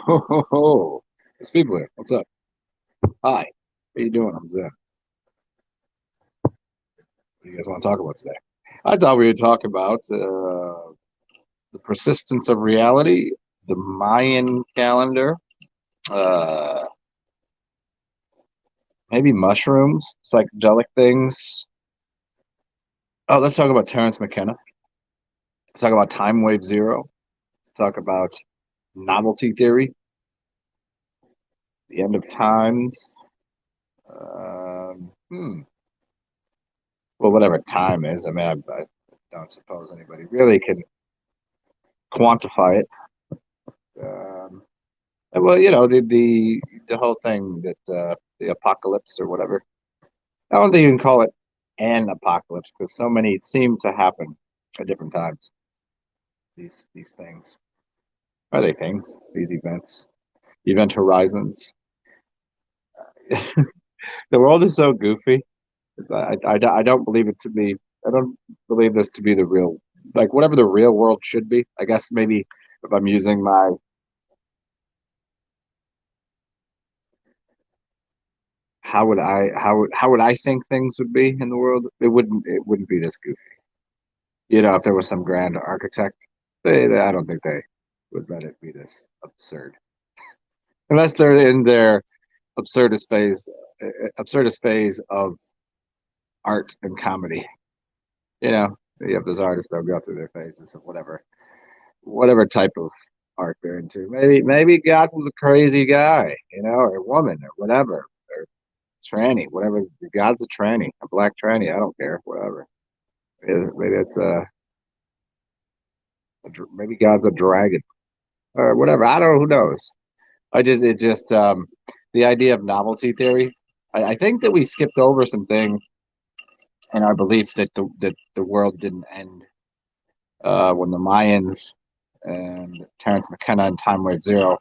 Oh, Speedway, what's up? Hi, how you doing? I'm Zen. What do you guys want to talk about today? I thought we would talk about the persistence of reality, the Mayan calendar, uh, maybe mushrooms, psychedelic things. Oh, let's talk about Terrence McKenna. Let's talk about time wave zero. Let's talk about novelty theory, the end of times. Well, whatever time is. I mean, I don't suppose anybody really can quantify it. Um, well, the whole thing that the apocalypse or whatever. I don't think you can call it an apocalypse because so many seem to happen at different times. These things are they things? These events, event horizons. The world is so goofy. I don't believe it to be. I don't believe this to be the real, like whatever the real world should be. I guess maybe if I'm using my how would I think things would be in the world? It wouldn't be this goofy. If there was some grand architect, I don't think they would let it be this absurd, unless they're in their absurdist phase, absurdist phase of art and comedy. You have those artists that'll go through their phases of whatever type of art they're into. Maybe God was a crazy guy, or a woman, or whatever, or tranny, whatever. God's a tranny, a black tranny. I don't care, whatever. Maybe it's maybe God's a dragon or whatever. I don't know. Who knows? It just the idea of novelty theory. I think that we skipped over some things in our belief that the world didn't end when the Mayans and Terrence McKenna and Time Wave Zero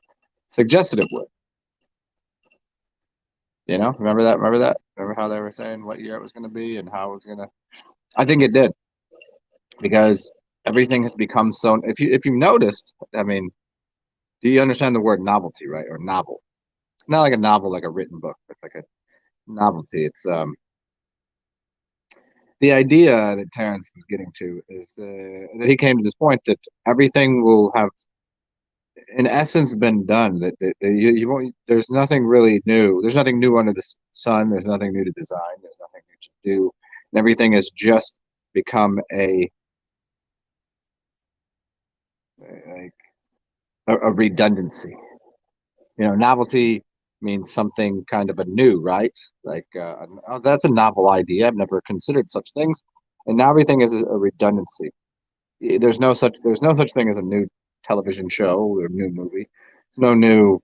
suggested it would. Remember that? Remember that? Remember how they were saying what year it was going to be and how it was going to? I think it did because everything has become so. If you noticed, I mean, do you understand the word novelty, right? Or novel? It's not like a novel, like a written book. It's like a novelty. It's the idea that Terrence was getting to is that he came to this point that everything will have, in essence, been done. That you won't. There's nothing really new. There's nothing new under the sun. There's nothing new to design. There's nothing new to do, and everything has just become like a redundancy. Novelty means something kind of a new, right? Like, oh, that's a novel idea. I've never considered such things, and now everything is a redundancy. There's no such thing as a new television show or new movie. There's no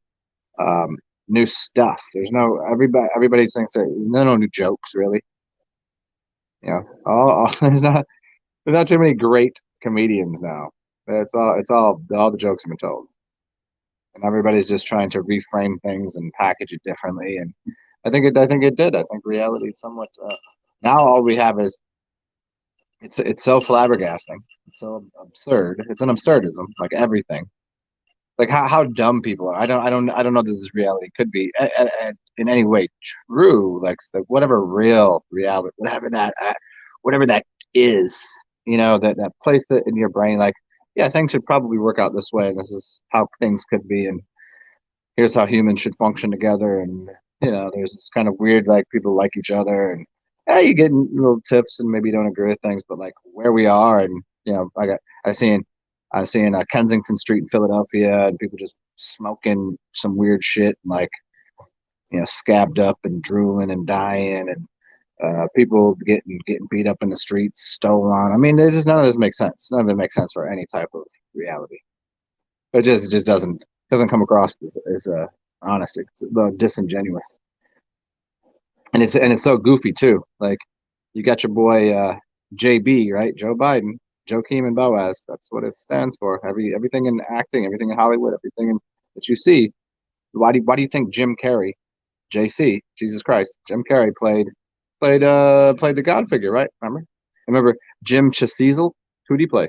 um, new stuff. Everybody thinks that no new jokes really. There's not too many great comedians now. It's all the jokes have been told, and everybody's just trying to reframe things and package it differently. And I think it did. I think reality is somewhat. Now all we have is it's so flabbergasting. It's so absurd. It's an absurdism, like everything. Like how dumb people are. I don't know that this reality could be in any way true. Like whatever real reality, whatever that is, that place that in your brain, like, yeah, things should probably work out this way. This is how things could be, and here's how humans should function together. And there's this kind of weird, like, people like each other, and yeah, you get little tips, and maybe you don't agree with things, but like where we are, and I seen Kensington Street in Philadelphia, and people just smoking some weird shit, and like scabbed up and drooling and dying, and people getting beat up in the streets, stolen. I mean, none of this makes sense. None of it makes sense for any type of reality. It just doesn't come across as honest. It's disingenuous, and it's so goofy too. Like, you got your boy JB, right? Joe Biden, Joaquin and Boaz. That's what it stands for. Everything in acting, everything in Hollywood, that you see. Why do you think Jim Carrey, JC, Jesus Christ, Jim Carrey played the God figure, right? Remember Jim Chazelle? Who did he play?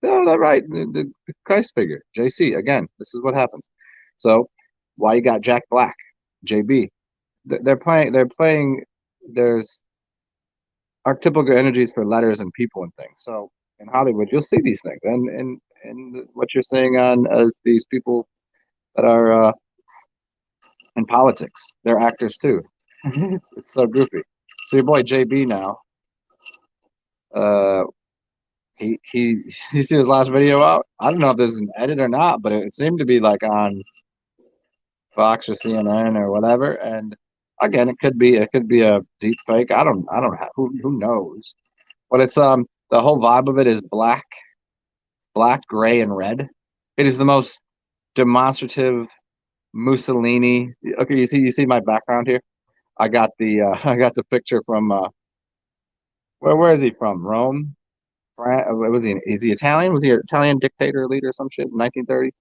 Oh, that right, the Christ figure, JC. Again, this is what happens. So why you got Jack Black, JB? They're playing. They're playing. There's archetypical energies for letters and people and things. So in Hollywood, you'll see these things, and what you're saying on as these people that are in politics, they're actors too. It's so goofy. So your boy JB now, uh, he you see his last video out? I don't know if this is an edit or not, but it seemed to be like on Fox or CNN or whatever. And again, it could be a deep fake. I don't have who knows. But it's the whole vibe of it is black, gray, and red. It is the most demonstrative Mussolini. Okay, you see my background here. I got the I got the picture from where is he from? Rome? Was he? Is he Italian? Was he an Italian dictator, leader, or some shit in 1930s?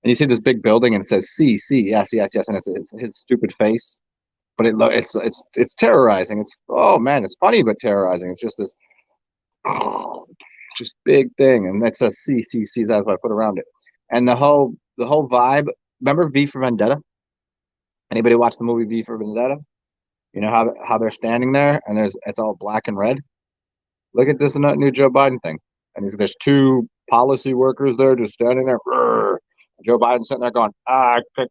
And you see this big building and it says C C yes yes yes, and it's his stupid face. But it's terrorizing. It's oh man, it's funny but terrorizing. It's just this oh, just big thing, and that says C C C. That's what I put around it. And the whole vibe. Remember V for Vendetta? Anybody watch the movie V for Vendetta? You know how they're standing there and it's all black and red. Look at this new Joe Biden thing, and there's two policy workers there just standing there. Brrr. Joe Biden's sitting there going,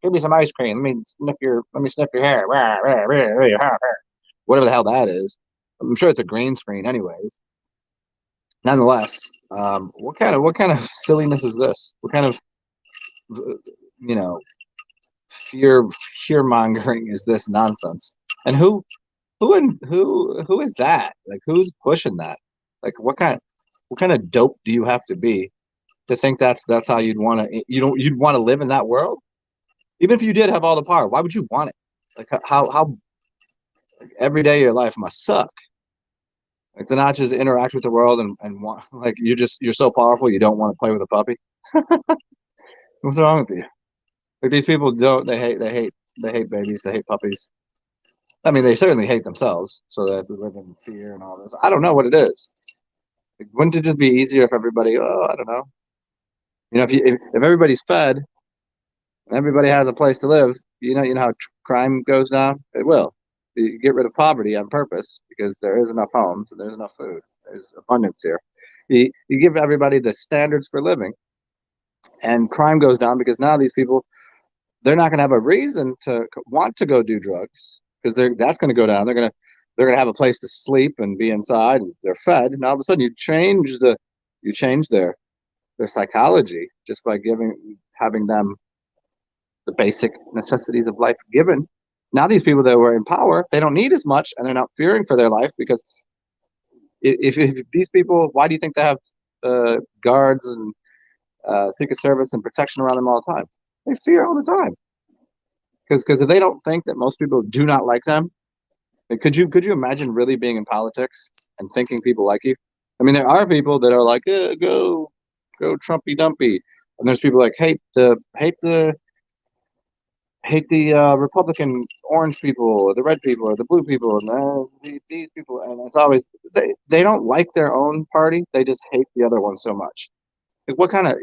give me some ice cream. Let me sniff your hair. Whatever the hell that is. I'm sure it's a green screen, anyways. Nonetheless, what kind of silliness is this? What kind of you know fear fear mongering is this nonsense? And who is that? Like who's pushing that? Like what kind of dope do you have to be to think that's how you'd want to live in that world? Even if you did have all the power, why would you want it? Like how like, every day of your life must suck. Like to not just interact with the world and want like you're so powerful you don't want to play with a puppy. What's wrong with you? Like these people don't they hate babies, they hate puppies. I mean they certainly hate themselves, so that they live in fear and all this. I don't know what it is. Like, wouldn't it just be easier if everybody I don't know. If everybody's fed and everybody has a place to live, you know how crime goes down? It will. You get rid of poverty on purpose because there is enough homes and there's enough food. There's abundance here. You give everybody the standards for living, and crime goes down because now these people they're not going to have a reason to want to go do drugs because that's going to go down. They're going to have a place to sleep and be inside, and they're fed. And all of a sudden, you change their psychology just by having them the basic necessities of life given. Now these people that were in power, they don't need as much, and they're not fearing for their life because if these people, why do you think they have guards and Secret Service and protection around them all the time? They fear all the time because if they don't think that most people do not like them, like, could you imagine really being in politics and thinking people like you? I mean, there are people that are like, go Trumpy Dumpy, and there's people like hate the Republican orange people or the red people or the blue people and these people, and it's always they don't like their own party. They just hate the other one so much. Like, what kind of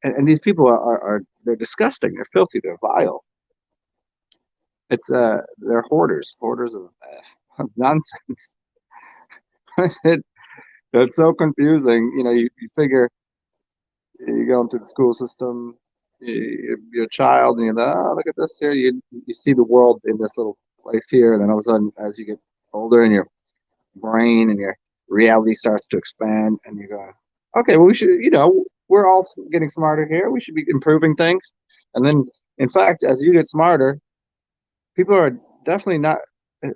and these people are they're disgusting. They're filthy. They're vile. It's they're hoarders of nonsense. it, it's so confusing. You figure you go into the school system, you're a child, and you're like, oh, look at this here. You see the world in this little place here, and then all of a sudden, as you get older, and your brain and your reality starts to expand, and you go, okay, well, we're all getting smarter here. We should be improving things, and then, in fact, as you get smarter, people are definitely not.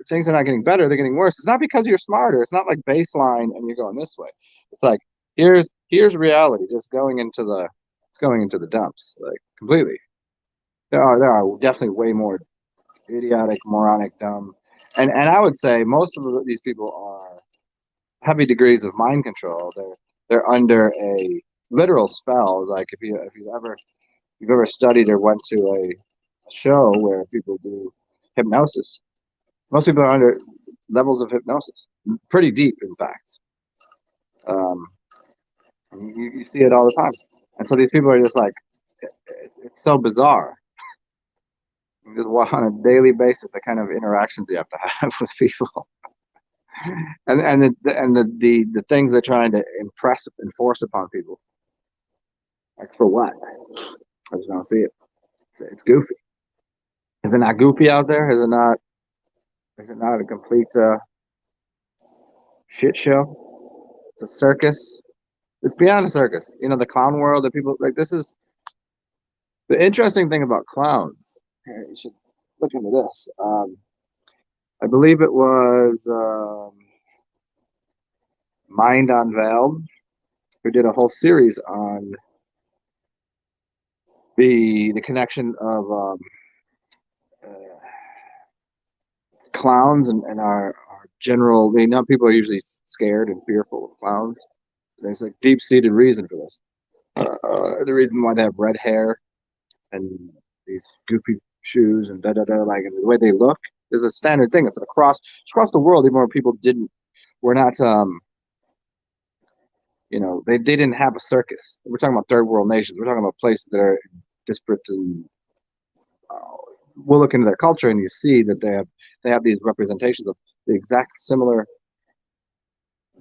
Things are not getting better; they're getting worse. It's not because you're smarter. It's not like baseline, and you're going this way. It's like here's reality, just going into the dumps, like completely. There are definitely way more idiotic, moronic, dumb, and I would say most of these people are heavy degrees of mind control. They're under a literal spell. Like if you've ever studied or went to a show where people do hypnosis, most people are under levels of hypnosis, pretty deep, in fact. Um, and you see it all the time, and so these people are just like, it's so bizarre. Just on a daily basis, the kind of interactions you have to have with people, and the things they're trying to enforce upon people. Like for what? I just don't see it. It's goofy. Is it not goofy out there? Is it not? Is it not a complete shit show? It's a circus. It's beyond a circus. You know, the clown world that people like. This is the interesting thing about clowns. Here, you should look into this. I believe it was Mind Unveiled who did a whole series on the connection of uh, clowns and our general. I mean, people are usually scared and fearful of clowns. There's a deep-seated reason for this. The reason why they have red hair and these goofy shoes and da da da, like and the way they look is a standard thing. It's across the world. Even where people didn't, were not, they didn't have a circus. We're talking about third world nations. We're talking about places that are disparate and we'll look into their culture and you see that they have these representations of the exact similar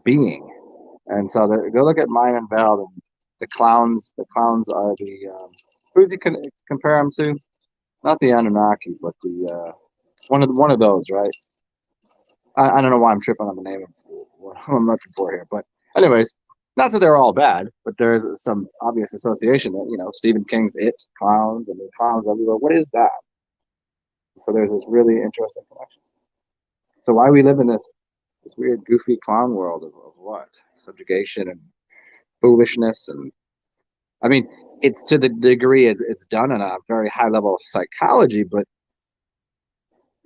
being. And so go look at Mine and Val. And the clowns are the who does he compare them to? Not the Anunnaki, but the one of those, right? I don't know why I'm tripping on the name of what I'm looking for here, but anyways, not that they're all bad, but there's some obvious association that Stephen King's It, clowns, and the clowns everywhere. What is that? So there's this really interesting connection. So why we live in this weird, goofy clown world of what? Subjugation and foolishness. And I mean, it's to the degree it's done on a very high level of psychology, but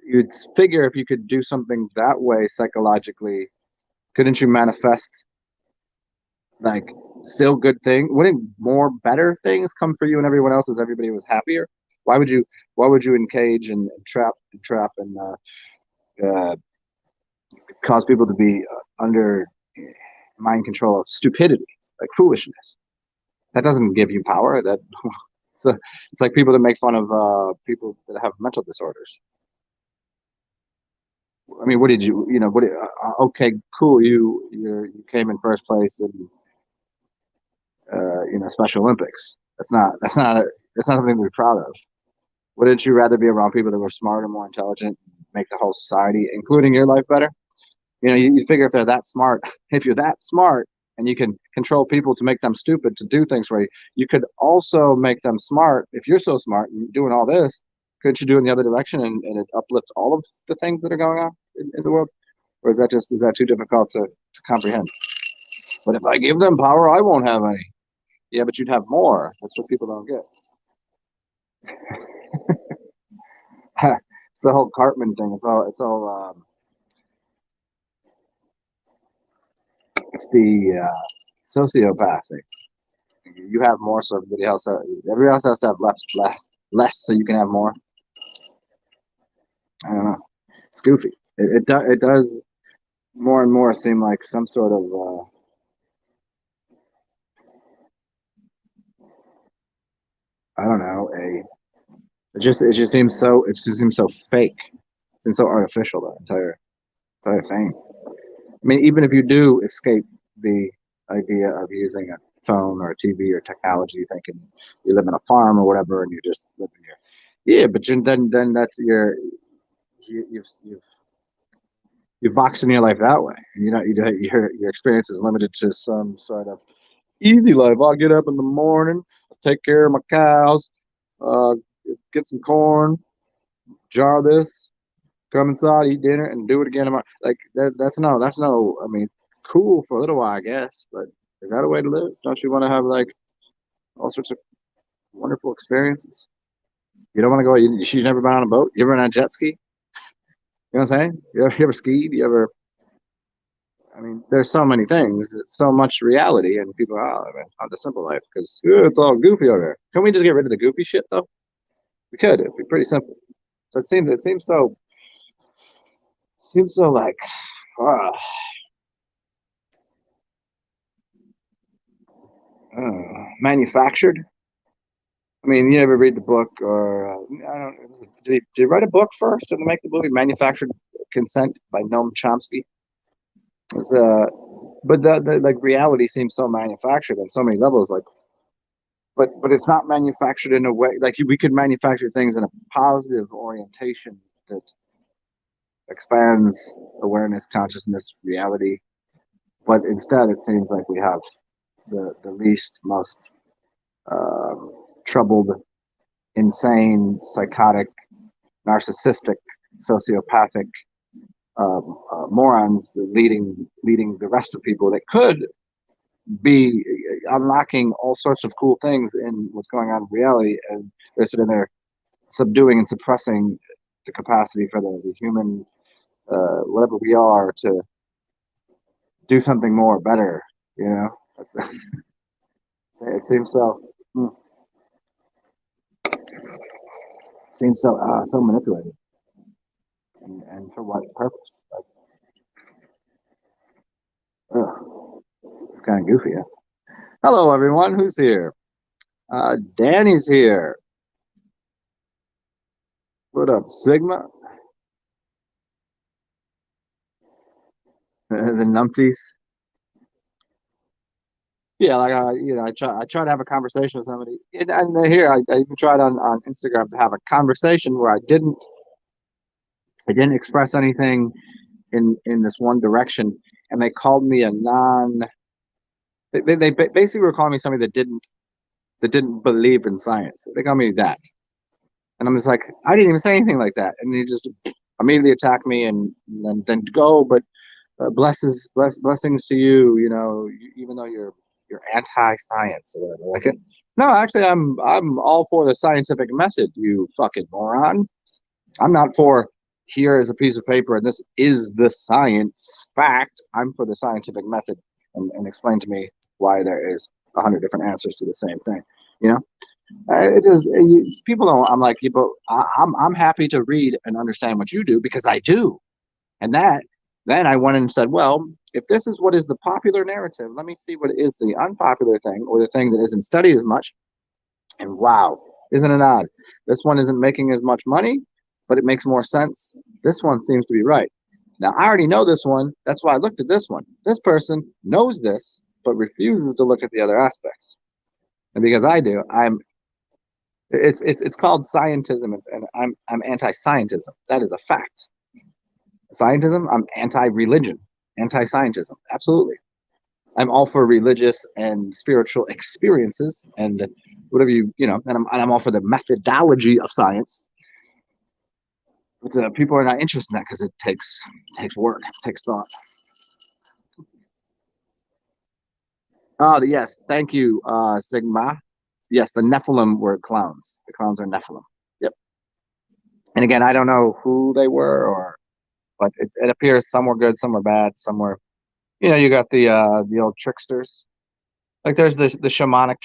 you'd figure if you could do something that way psychologically, couldn't you manifest like still good things? Wouldn't more better things come for you and everyone else as everybody was happier? Why would you engage and trap and cause people to be under mind control of stupidity, like foolishness? That doesn't give you power. So it's like people that make fun of people that have mental disorders. I mean, what did what? Okay, cool. You came in first place in Special Olympics. That's not something to be proud of. Wouldn't you rather be around people that were smarter, more intelligent, make the whole society, including your life, better? You figure if they're that smart, if you're that smart and you can control people to make them stupid to do things for you could also make them smart. If you're so smart and doing all this, couldn't you do it in the other direction and it uplifts all of the things that are going on in the world? Or is that too difficult to comprehend? But if I give them power, I won't have any. Yeah, but you'd have more. That's what people don't get. It's the whole Cartman thing. It's the sociopath thing. You have more, so everybody else has to have less, so you can have more. I don't know. It's goofy. It does more and more seem like some sort of I don't know. It just seems so fake. It seems so artificial. The entire thing. I mean, even if you do escape the idea of using a phone or a TV or technology, thinking you live in a farm or whatever, and you just live in your but then that's you've boxed in your life that way. And your experience is limited to some sort of easy life. I'll get up in the morning, I'll take care of my cows, uh, get some corn, jar this, come inside, eat dinner, and do it again tomorrow. Like that. That's no. I mean, cool for a little while, I guess. But is that a way to live? Don't you want to have like all sorts of wonderful experiences? You don't want to go. You've never been on a boat. You ever been on a jet ski? You know what I'm saying? You ever skied? You ever? I mean, there's so many things. It's so much reality, and people are, oh, man, on the simple life because it's all goofy over there. Can we just get rid of the goofy shit though? We could. It'd be pretty simple. So it seems so like uh, manufactured. I mean, you ever read the book, or I don't. Did he write a book first and then make the movie? Manufactured Consent by Noam Chomsky. It's, but the like reality seems so manufactured on so many levels. Like, but it's not manufactured in a way like we could manufacture things in a positive orientation that expands awareness, consciousness, reality. But instead, it seems like we have the least, most troubled, insane, psychotic, narcissistic, sociopathic morons leading the rest of people that could be unlocking all sorts of cool things in what's going on in reality, and they're sitting there subduing and suppressing the capacity for the human, whatever we are, to do something more, better. You know, That's, it seems so. It seems so manipulated, and for what purpose? Like, it's kind of goofy. Huh? Hello, everyone. Who's here? Danny's here. What up, Sigma? The numpties. Yeah, like I try to have a conversation with somebody, and here I even tried on Instagram to have a conversation where I didn't express anything in this one direction, and they called me a non. They basically were calling me somebody that didn't believe in science. They called me that, and I'm just like, I didn't even say anything like that, and they just immediately attack me and then go, but blessings to you, even though you're anti-science or whatever. Like, no, actually, I'm all for the scientific method. You fucking moron. I'm not for here is a piece of paper and this is the science fact. I'm for the scientific method, and explain to me why there is 100 different answers to the same thing. You know, it is people don't. I'm like people. I'm happy to read and understand what you do because I do. And then I went and said, well, if this is what is the popular narrative, let me see what is the unpopular thing or the thing that isn't studied as much. And wow, isn't it odd? This one isn't making as much money, but it makes more sense. This one seems to be right. Now, I already know this one. That's why I looked at this one. This person knows this, but refuses to look at the other aspects. And because I do, it's called scientism, and I'm anti-scientism. That is a fact. Scientism, I'm anti-religion, anti-scientism. Absolutely. I'm all for religious and spiritual experiences and whatever and I'm all for the methodology of science. But people are not interested in that because it takes work, it takes thought. Oh, yes, thank you, Sigma. Yes, the Nephilim were clowns. The clowns are Nephilim. Yep. And again, I don't know who they were, but it appears some were good, some were bad, some were. You got the old tricksters. Like there's the shamanic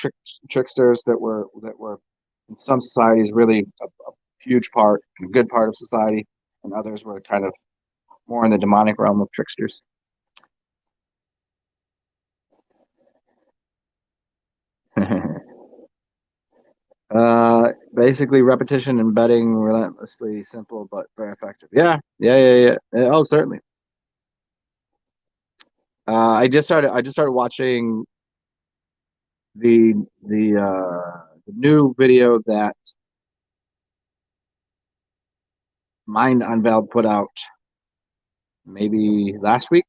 tricksters that were in some societies really a huge part, a good part of society, and others were kind of more in the demonic realm of tricksters. Basically repetition and betting, relentlessly simple but very effective. Yeah. Oh, certainly. I just started watching the new video that Mind Unveiled put out maybe last week,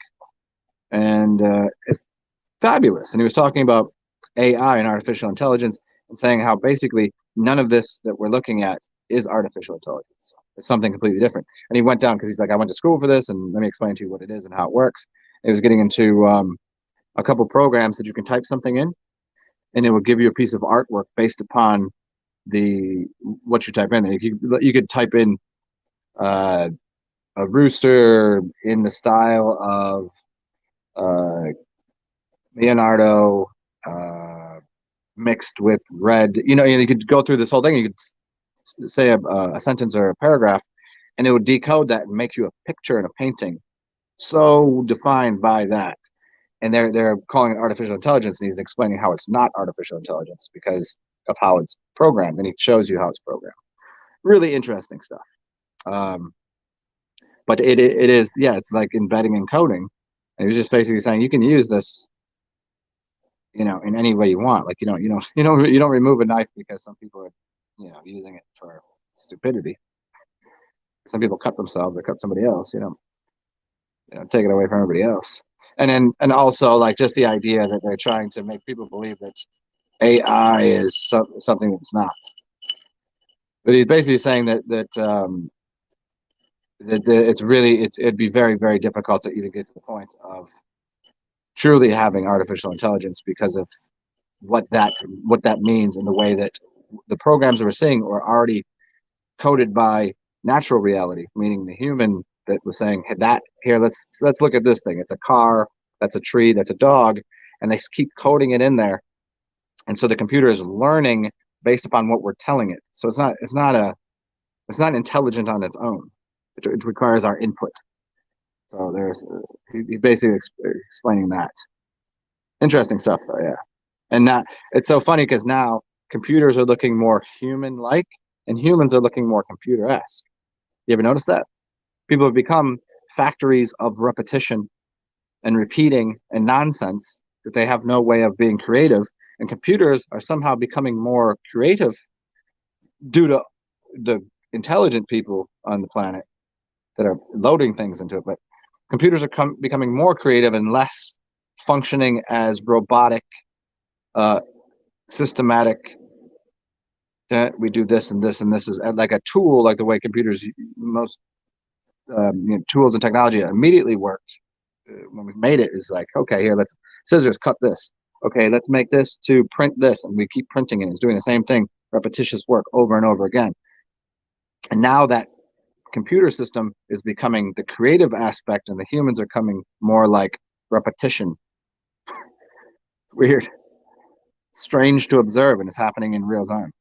and it's fabulous. And he was talking about AI and artificial intelligence, and saying how basically none of this that we're looking at is artificial intelligence. It's something completely different. And he went down because he's like, I went to school for this, and let me explain to you what it is and how it works. And he was getting into a couple programs that you can type something in, and it will give you a piece of artwork based upon the what you type in. If you could type in uh, a rooster in the style of uh, Leonardo, mixed with red. You could go through this whole thing. You could say a sentence or a paragraph, and it would decode that and make you a picture and a painting so defined by that. And they're calling it artificial intelligence, and he's explaining how it's not artificial intelligence because of how it's programmed, and he shows you how it's programmed. Really interesting stuff. But it is, yeah, it's like embedding and coding. And he was just basically saying you can use this, in any way you want. Like you don't remove a knife because some people are, using it for stupidity. Some people cut themselves or cut somebody else. Take it away from everybody else. And also like just the idea that they're trying to make people believe that AI is something that's not. But he's basically saying that it'd be very, very difficult to even get to the point of truly having artificial intelligence because of what that means, and the way that the programs that we're seeing are already coded by natural reality, meaning the human that was saying, hey, that here, let's look at this thing. It's a car, that's a tree, that's a dog, and they keep coding it in there. And so the computer is learning based upon what we're telling it. So it's not intelligent on its own. It requires our input. So he basically explaining that. Interesting stuff though, yeah. And it's so funny because now computers are looking more human-like and humans are looking more computer-esque. You ever notice that? People have become factories of repetition and repeating and nonsense that they have no way of being creative. And computers are somehow becoming more creative due to the intelligent people on the planet that are loading things into it. But computers are becoming more creative and less functioning as robotic, systematic. We do this and this and this is like a tool, like the way computers, most tools and technology immediately worked when we made it. Is like, okay, here, let's scissors cut this. Okay, let's make this to print this, and we keep printing it. It's doing the same thing, repetitious work over and over again. And now that computer system is becoming the creative aspect, and the humans are coming more like repetition. Weird, strange to observe, and it's happening in real time.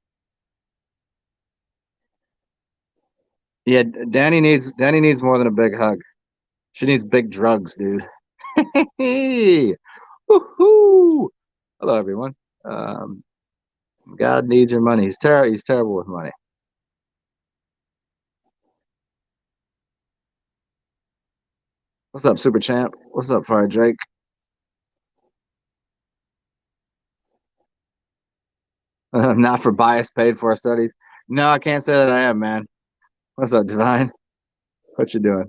Yeah, Danny needs more than a big hug. She needs big drugs, dude. Hey, woohoo! Hello, everyone. God needs your money. He's terrible with money. What's up, Super Champ? What's up, Fire Drake? Not for bias paid for studies. No, I can't say that I am, man. What's up, Divine? What you doing?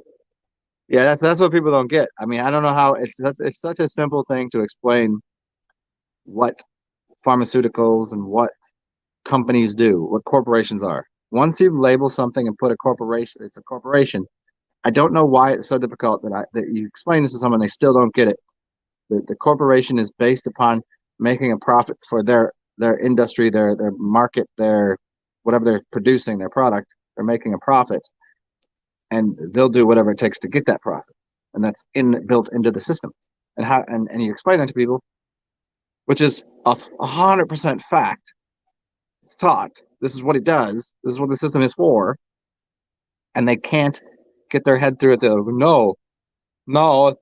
Yeah, that's what people don't get. I mean, I don't know how it's such a simple thing to explain what pharmaceuticals and what companies do, what corporations are. Once you label something and put a corporation, it's a corporation. I don't know why it's so difficult that you explain this to someone, they still don't get it. The corporation is based upon making a profit for their industry, their market, their whatever they're producing, their product. They're making a profit, and they'll do whatever it takes to get that profit, and that's built into the system. And you explain that to people, which is 100% fact. It's taught. This is what it does. This is what the system is for, and they can't get their head through it. No, the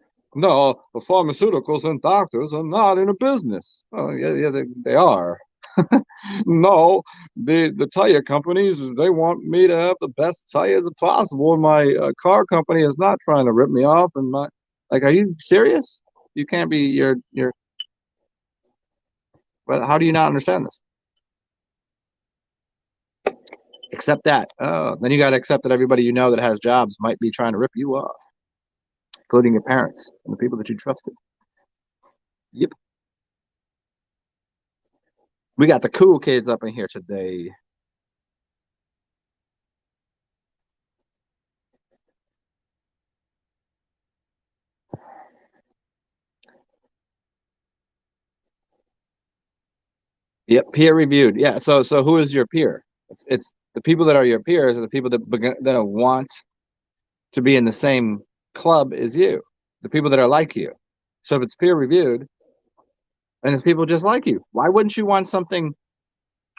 pharmaceuticals and doctors are not in a business. Oh, yeah, they are. No, the tire companies, they want me to have the best tires possible, and my car company is not trying to rip me off. And are you serious? You can't be you're. But how do you not understand this? Accept that. Oh, then you got to accept that everybody you know that has jobs might be trying to rip you off, including your parents and the people that you trusted. Yep. We got the cool kids up in here today. Yep, peer reviewed. Yeah. So who is your peer? It's the people that are your peers are the people that want to be in the same club as you. The people that are like you. So if it's peer reviewed, and it's people just like you, why wouldn't you want something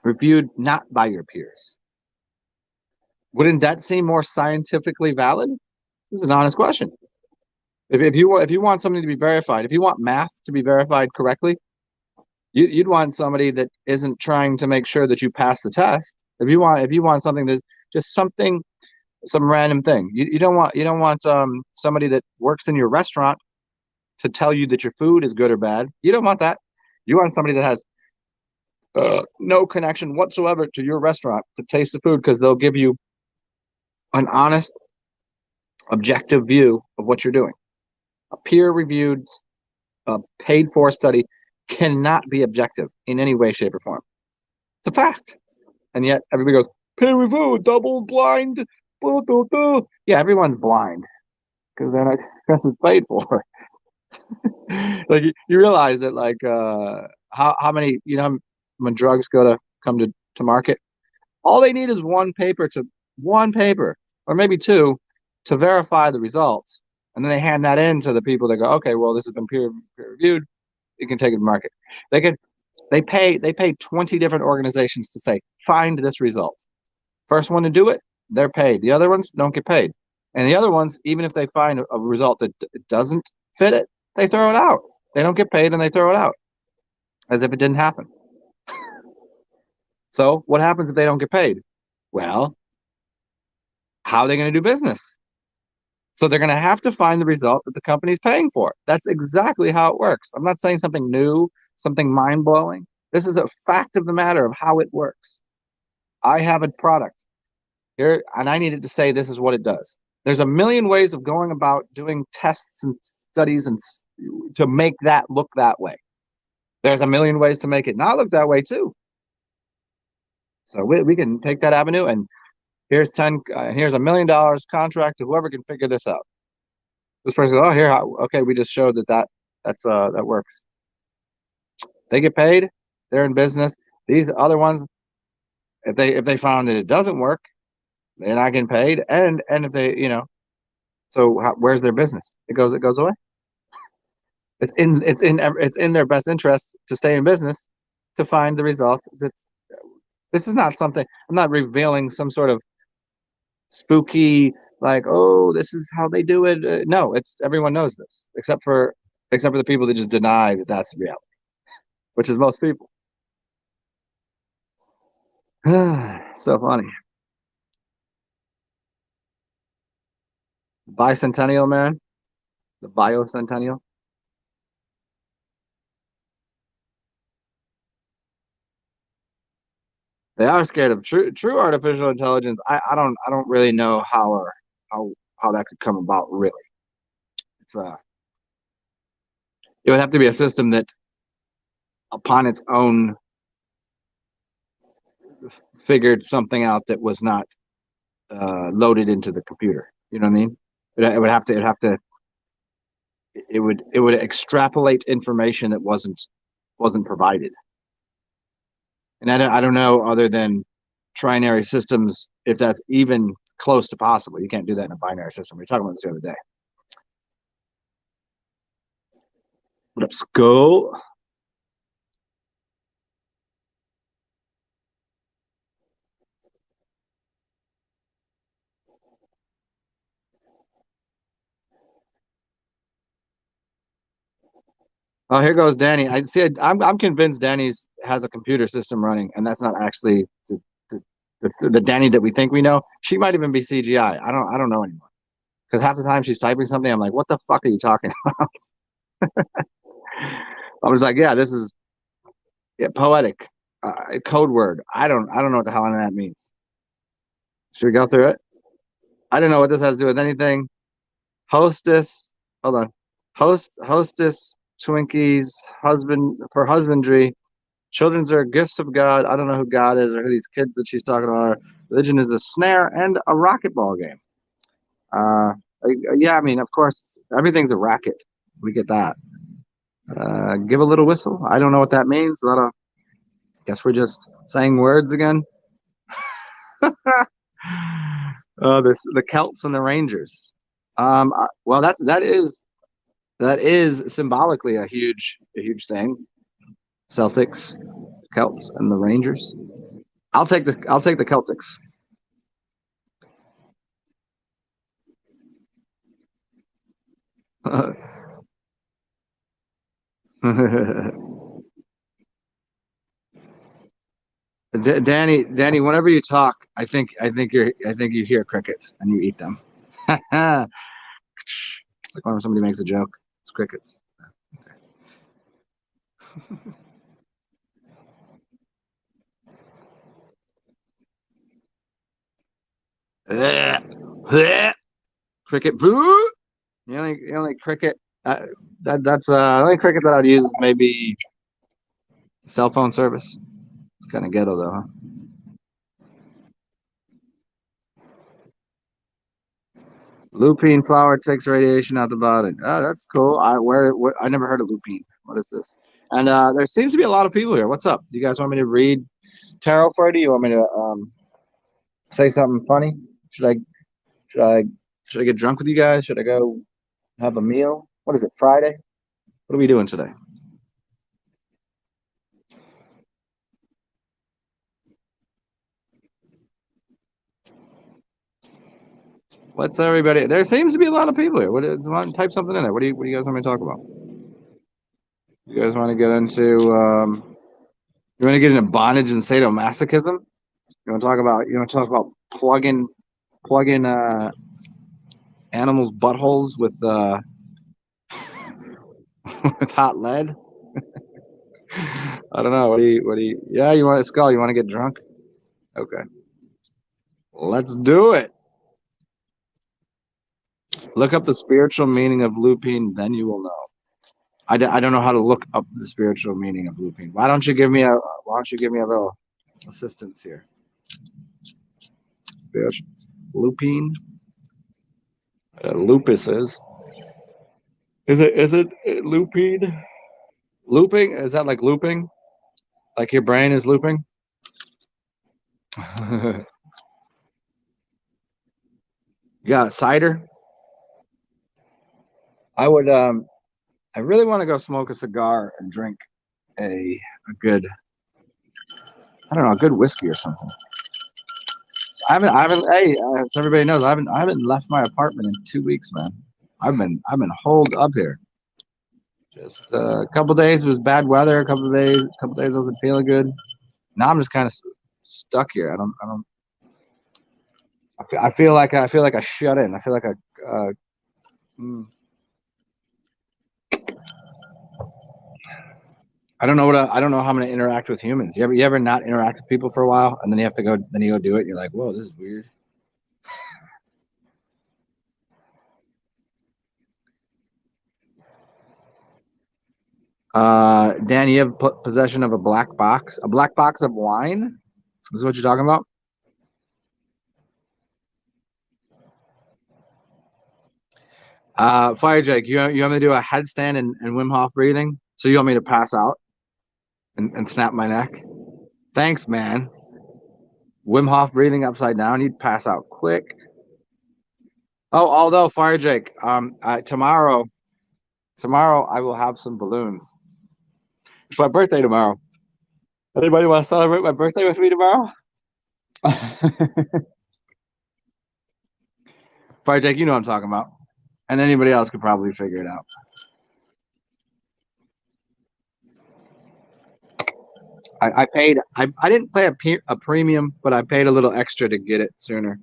reviewed not by your peers? Wouldn't that seem more scientifically valid? This is an honest question. If you want something to be verified, if you want math to be verified correctly, You'd want somebody that isn't trying to make sure that you pass the test. If you want something that's just something, some random thing. You don't want somebody that works in your restaurant to tell you that your food is good or bad. You don't want that. You want somebody that has no connection whatsoever to your restaurant to taste the food, because they'll give you an honest, objective view of what you're doing. A peer-reviewed, paid-for study cannot be objective in any way, shape, or form. It's a fact. And yet everybody goes, peer review, double blind. Blah, blah, blah. Yeah, everyone's blind because they're not, because it's paid for. Like you realize that, like, how many, when drugs come to market, all they need is one paper or maybe two to verify the results, and then they hand that in to the people that go, okay, well, this has been peer reviewed, you can take it to market. They pay 20 different organizations to say, find this result. First one to do it, they're paid. The other ones don't get paid. And the other ones, even if they find a result that doesn't fit it, they throw it out. They don't get paid and they throw it out as if it didn't happen. So what happens if they don't get paid? Well, how are they going to do business? So they're going to have to find the result that the company's paying for. That's exactly how it works. I'm not saying something new, something mind-blowing. This is a fact of the matter of how it works. I have a product here, and I needed to say this is what it does. There's a million ways of going about doing tests and studies and to make that look that way. There's a million ways to make it not look that way too. So we can take that avenue, and here's here's $1 million contract to whoever can figure this out. This person goes, oh, here, okay, we just showed that works. They get paid, they're in business. These other ones, if they found that it doesn't work, they're not getting paid, and if they, so where's their business? It goes away. It's in their best interest to stay in business, to find the result. This is not something, I'm not revealing some sort of spooky, like, oh, this is how they do it. No, it's everyone knows this except for the people that just deny that that's the reality, which is most people. So funny. Bicentennial, man. The biocentennial. They are scared of true artificial intelligence. I don't really know how that could come about, really. It's it would have to be a system that upon its own figured something out that was not loaded into the computer. You know what I mean? It would extrapolate information that wasn't provided. And I don't know, other than trinary systems, if that's even close to possible. You can't do that in a binary system. We were talking about this the other day. Let's go. Oh, here goes Danny. I see. I'm convinced Danny's has a computer system running, and that's not actually the Danny that we think we know. She might even be CGI. I don't know anymore, because half the time she's typing something, I'm like, what the fuck are you talking about? I was like, yeah, this is, yeah, poetic, code word. I don't know what the hell that means. Should we go through it? I don't know what this has to do with anything. Hostess. Hold on. Hostess. Twinkies. Husband for husbandry. Children's are gifts of God. I don't know who God is or who these kids that she's talking about are. Religion is a snare and a racquetball game. Uh, yeah, I mean, of course, everything's a racket. We get that. Give a little whistle. I don't know what that means. Guess we're just saying words again. The Celts and the Rangers. Well, that is symbolically a huge thing. Celtics, Celts, and the Rangers. I'll take the Celtics. Danny, whenever you talk, I think you hear crickets and you eat them. It's like when somebody makes a joke, it's crickets. Cricket. Boo! The only cricket that's the only cricket that I'd use is maybe cell phone service. It's kind of ghetto though, huh? Lupine flower takes radiation out the body. Oh, that's cool. I never heard of lupine. What is this? And there seems to be a lot of people here. What's up? Do you guys want me to read tarot for you? You want me to say something funny? Should I should I should I get drunk with you guys? Should I go have a meal? What is it? Friday? What are we doing today? What's everybody? There seems to be a lot of people here. Type something in there. What do you guys want me to talk about? You guys want to get into you want to get into bondage and sadomasochism? You want to talk about plugging animals' buttholes with with hot lead? I don't know. What do you yeah, you want to skull, you want to get drunk? Okay. Let's do it. Look up the spiritual meaning of lupine, then you will know. I don't know how to look up the spiritual meaning of lupine. Why don't you give me a little assistance here? Spiritual lupine. Lupus is it lupine? Looping? Is that like looping? Like your brain is looping? You got cider? I would I really want to go smoke a cigar and drink a good I don't know, a good whiskey or something. I haven't hey, as everybody knows, I haven't left my apartment in 2 weeks, man. I've been holed up here. Just a couple days was bad weather, a couple days I wasn't feeling good. Now I'm just kind of stuck here. I don't I feel like I shut in. I feel like mm, I don't know how I'm gonna interact with humans. You ever not interact with people for a while and then you go do it and you're like, whoa, this is weird. Dan, you have possession of a black box of wine. This is what you're talking about. Fire Jake, you want me to do a headstand and Wim Hof breathing? So you want me to pass out and snap my neck? Thanks, man. Wim Hof breathing upside down, you'd pass out quick. Oh, although Fire Jake, tomorrow I will have some balloons. It's my birthday tomorrow. Anybody want to celebrate my birthday with me tomorrow? Fire Jake, you know what I'm talking about. And anybody else could probably figure it out. I paid. I didn't pay a premium, but I paid a little extra to get it sooner.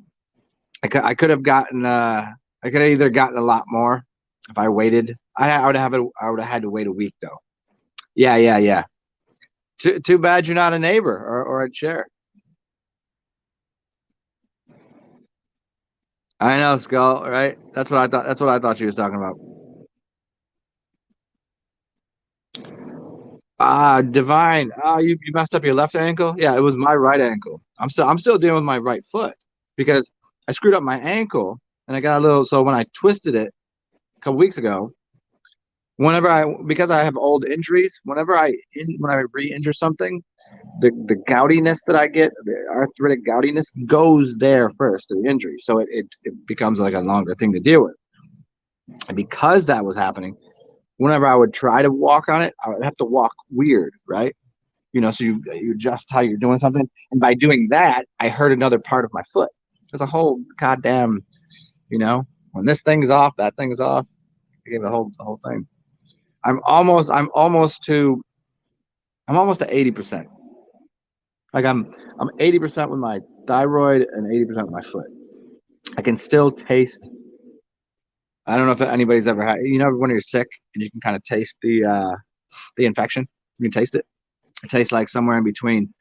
I could have gotten. I could have either gotten a lot more if I waited. I would have had to wait a week though. Yeah, yeah, yeah. Too bad you're not a neighbor or a share. I know, Skull. Right? That's what I thought. That's what I thought she was talking about. Divine. You messed up your left ankle. Yeah, it was my right ankle. I'm still dealing with my right foot because I screwed up my ankle and I got a little. So when I twisted it a couple weeks ago, because I have old injuries, when I re-injure something, the goutiness that I get, the arthritic goutiness goes there first, the injury. So it becomes like a longer thing to deal with. And because that was happening, whenever I would try to walk on it, I would have to walk weird, right? So you adjust how you're doing something, and by doing that, I hurt another part of my foot. There's a whole goddamn, when this thing's off, that thing's off. I gave the whole thing. I'm almost to 80%. Like I'm 80% with my thyroid and 80% with my foot. I can still taste. I don't know if anybody's ever had. You know, when you're sick and you can kind of taste the infection. You can taste it. It tastes like somewhere in between,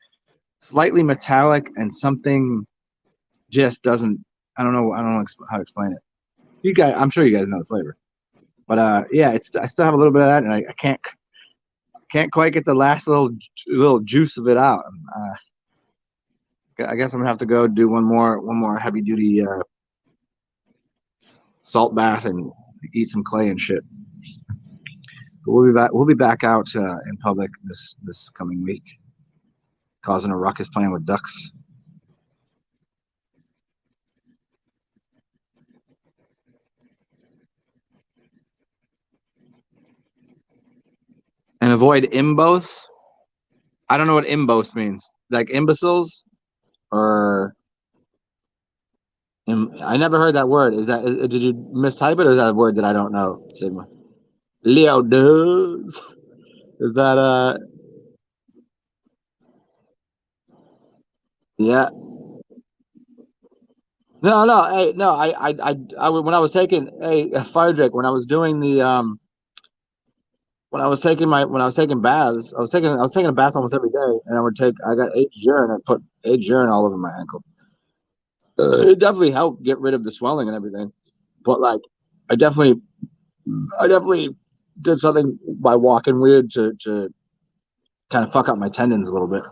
slightly metallic and something just doesn't. I don't know. I don't know how to explain it. You guys, I'm sure you guys know the flavor. But yeah, it's. I still have a little bit of that, and I can't quite get the last little juice of it out. I guess I'm gonna have to go do one more heavy duty salt bath and eat some clay and shit. But we'll be back. We'll be back out in public this coming week, causing a ruckus, playing with ducks. And avoid imbos. I don't know what imbos means. Like imbeciles or I never heard that word. Is that did you mistype it or is that a word that I don't know? Sigma. Leo does. Is that yeah. No, hey, no, when I was taking Fire Drake, when I was doing the when I was taking baths, I was taking a bath almost every day, and I got aged urine and put aged urine all over my ankle. It definitely helped get rid of the swelling and everything, but like I definitely I definitely did something by walking weird to kind of fuck up my tendons a little bit.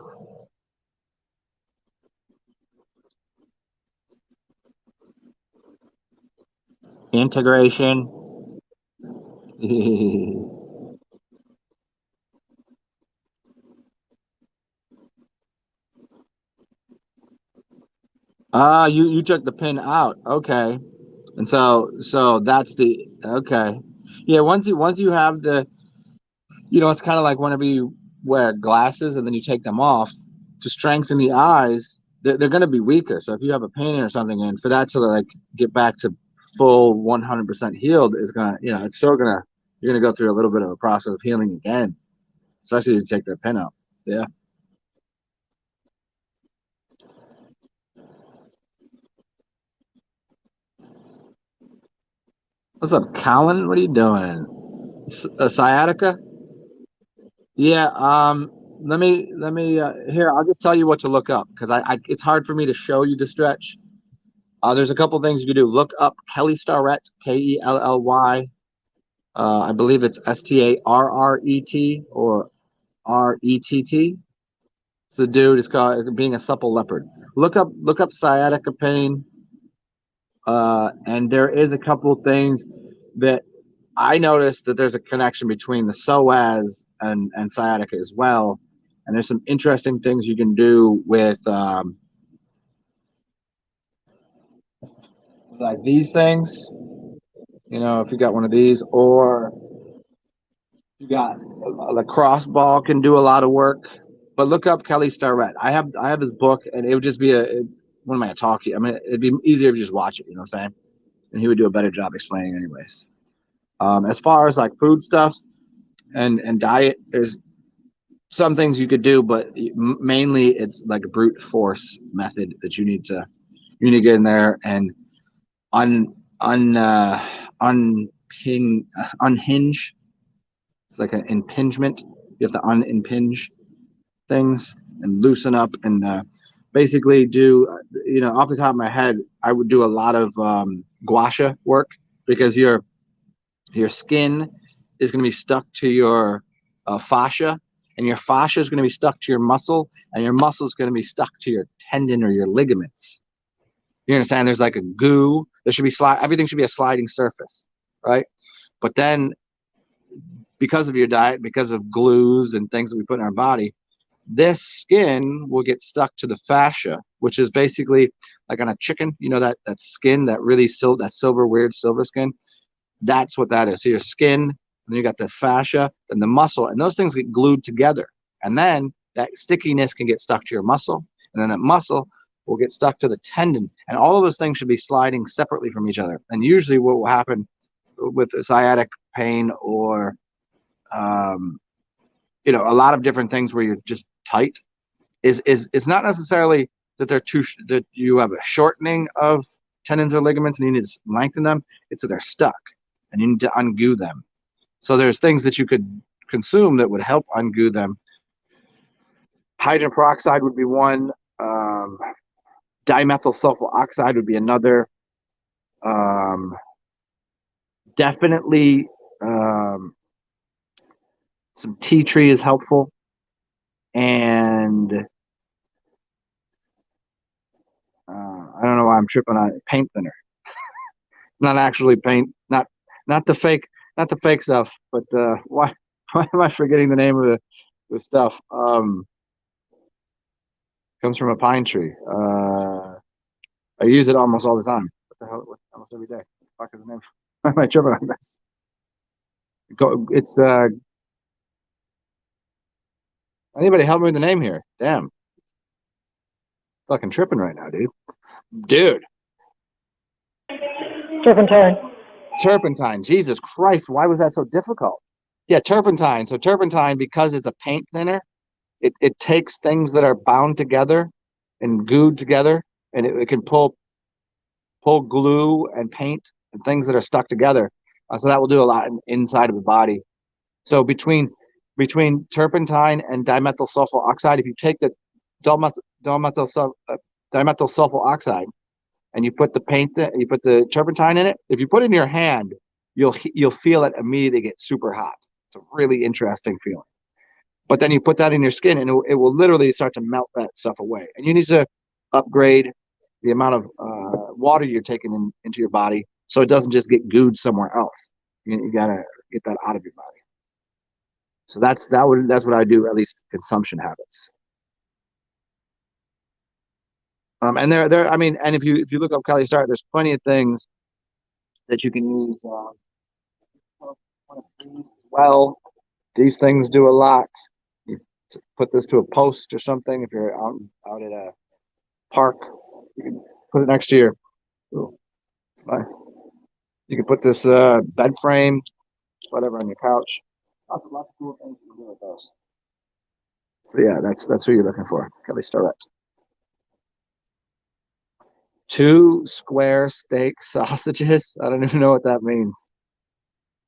Integration. You took the pin out. Okay. And so that's the okay. Yeah, once you have the it's kind of like whenever you wear glasses and then you take them off to strengthen the eyes, they're going to be weaker. So if you have a painting or something, and for that to like get back to full 100% healed is gonna, it's still gonna you're gonna go through a little bit of a process of healing again, especially if you take that pin out. Yeah. What's up, Colin? What are you doing? Sciatica? Yeah. Let me here. I'll just tell you what to look up because it's hard for me to show you the stretch. There's a couple things you can do. Look up Kelly Starrett, Kelly. I believe it's Starret or Rett. So the dude is called being a supple leopard. Look up sciatica pain. And there is a couple things that I noticed that there's a connection between the psoas and sciatica as well. And there's some interesting things you can do with like these things. If you got one of these, or you got a lacrosse ball can do a lot of work. But look up Kelly Starrett. I have his book, and it would just be what am I talking? I mean, it'd be easier if you just watch it. You know what I'm saying? And he would do a better job explaining, anyways. As far as like food stuffs and diet, there's some things you could do, but mainly it's like a brute force method that you need to get in there and un un unhinge. It's like an impingement. You have to unimpinge things and loosen up and basically do. Off the top of my head, I would do a lot of gua sha work because your skin is going to be stuck to your fascia, and your fascia is going to be stuck to your muscle, and your muscle is going to be stuck to your tendon or your ligaments. You understand? There's like a goo. There should be everything should be a sliding surface, right? But then, because of your diet, because of glues and things that we put in our body, this skin will get stuck to the fascia, which is basically like on a chicken. That skin, that silver, weird silver skin. That's what that is. So your skin, and then you got the fascia, and the muscle, and those things get glued together. And then that stickiness can get stuck to your muscle, and then that muscle will get stuck to the tendon. And all of those things should be sliding separately from each other. And usually what will happen with sciatic pain or, a lot of different things where you're just tight, is it's not necessarily that that you have a shortening of tendons or ligaments and you need to lengthen them. It's that they're stuck and you need to ungoo them. So there's things that you could consume that would help ungoo them. Hydrogen peroxide would be one. Dimethyl sulfur oxide would be another. Definitely some tea tree is helpful. And I don't know why I'm tripping on it. Paint thinner. Not actually paint, not the fake, not the fake stuff, but why am I forgetting the name of the stuff? Comes from a pine tree. I use it almost all the time. What the hell? Almost every day. What the fuck is the name? Why am I tripping on this? It's anybody help me with the name here? Damn, fucking tripping right now, dude. Turpentine. Turpentine. Jesus Christ, why was that so difficult? Yeah, turpentine. So turpentine, because it's a paint thinner, it takes things that are bound together and glued together, and it can pull glue and paint and things that are stuck together. So that will do a lot inside of the body. So between turpentine and dimethyl sulfur oxide, if you take the dimethyl sulfur oxide and you put you put the turpentine in it, if you put it in your hand, you'll feel it immediately get super hot. It's a really interesting feeling. But then you put that in your skin and it will literally start to melt that stuff away. And you need to upgrade the amount of water you're taking into your body so it doesn't just get gooed somewhere else. You gotta get that out of your body. So that's what I do, at least consumption habits. And I mean, and if you look up Kelly Starrett, there's plenty of things that you can use. Well, these things do a lot. You put this to a post or something. If you're out at a park, you can put it next to your. Ooh, it's nice. You can put this bed frame, whatever, on your couch. Lots of cool things you can do with those. So yeah, that's who you're looking for, Kelly Starrett. 2 square steak sausages. I don't even know what that means.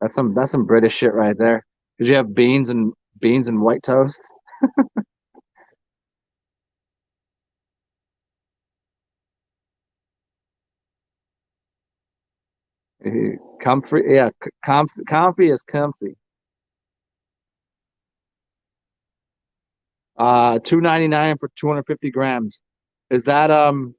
That's some British shit right there. Did you have beans and white toast? Comfy, yeah, comfy is comfy. $2.99 for 250 grams. Is that I'm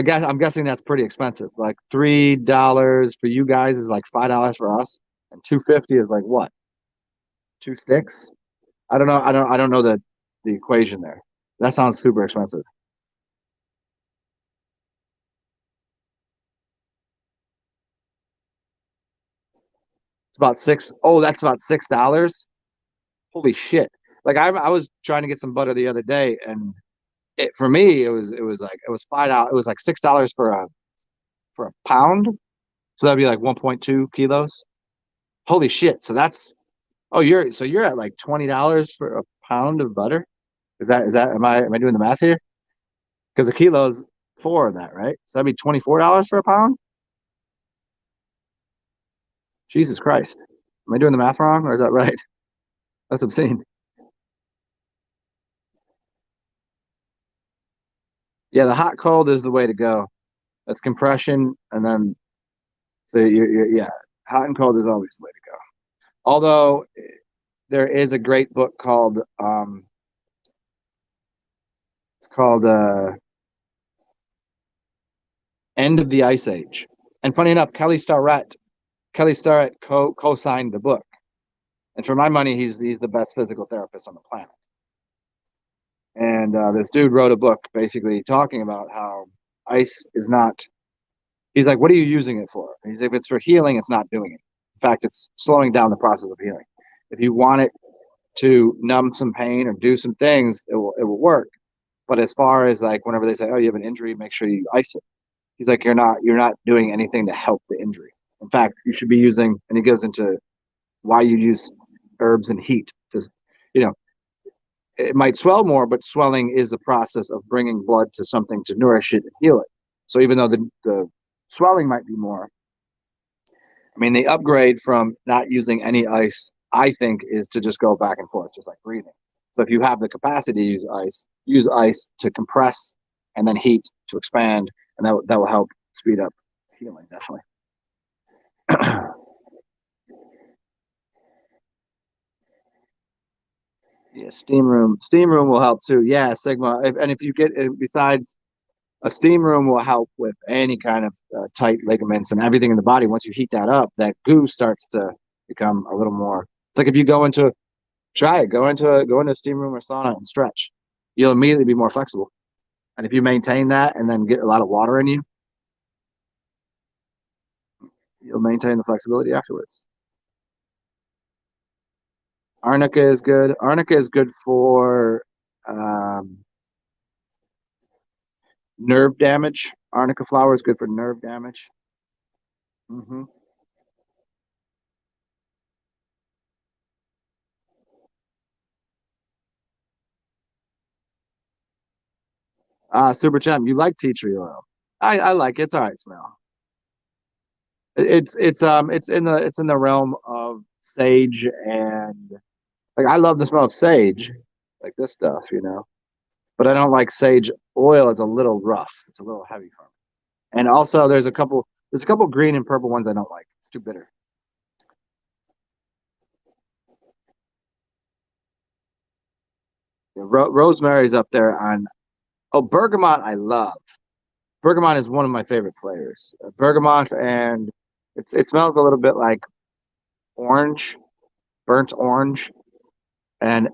guessing that's pretty expensive. Like $3 for you guys is like $5 for us, and 250 is like what? 2 sticks? I don't know. I don't know the equation there. That sounds super expensive. It's about six. Oh, that's about $6. Holy shit! Like I was trying to get some butter the other day, and for me it was $5. It was like $6 for a pound. So that'd be like 1.2 kilos. Holy shit! So that's you're at like $20 for a pound of butter. Is that am I doing the math here? Because a kilo is 4 of that, right? So that'd be $24 for a pound. Jesus Christ! Am I doing the math wrong, or is that right? That's obscene. Yeah, the hot cold is the way to go. That's compression, and then yeah, hot and cold is always the way to go. Although there is a great book called it's called End of the Ice Age. And funny enough, Kelly Starrett co-signed the book. And for my money, he's the best physical therapist on the planet. And this dude wrote a book basically talking about how ice is not. He's like, what are you using it for? And he's like, if it's for healing, it's not doing it. In fact, it's slowing down the process of healing. If you want it to numb some pain or do some things, it will work. But as far as like whenever they say, oh, you have an injury, make sure you ice it. He's like, you're not doing anything to help the injury. In fact, you should be using, and he goes into why you use herbs and heat. Just, you know, it might swell more, but swelling is the process of bringing blood to something to nourish it and heal it. So even though the swelling might be more, I mean, the upgrade from not using any ice, I think, is to just go back and forth, just like breathing. So if you have the capacity to use ice to compress and then heat to expand, and that will help speed up healing, definitely. Yeah, steam room will help too. Yeah, Sigma. And if you get, besides, a steam room will help with any kind of tight ligaments and everything in the body. Once you heat that up, that goo starts to become a little more. It's like if you go into try it, go into a steam room or sauna and stretch. You'll immediately be more flexible. And if you maintain that and then get a lot of water in you, you'll maintain the flexibility afterwards. Arnica is good. Arnica is good for um, nerve damage. Arnica flower is good for nerve damage. Mm-hmm. Super champ, you like tea tree oil? I like it. It's all right smell. It's in the realm of sage, and like I love the smell of sage, like this stuff, But I don't like sage oil. It's a little rough. It's a little heavy for me. And also, there's a couple green and purple ones I don't like. It's too bitter. Yeah, rosemary's up there on. Oh, bergamot I love. Bergamot is one of my favorite flavors. Bergamot, and it smells a little bit like orange, burnt orange, and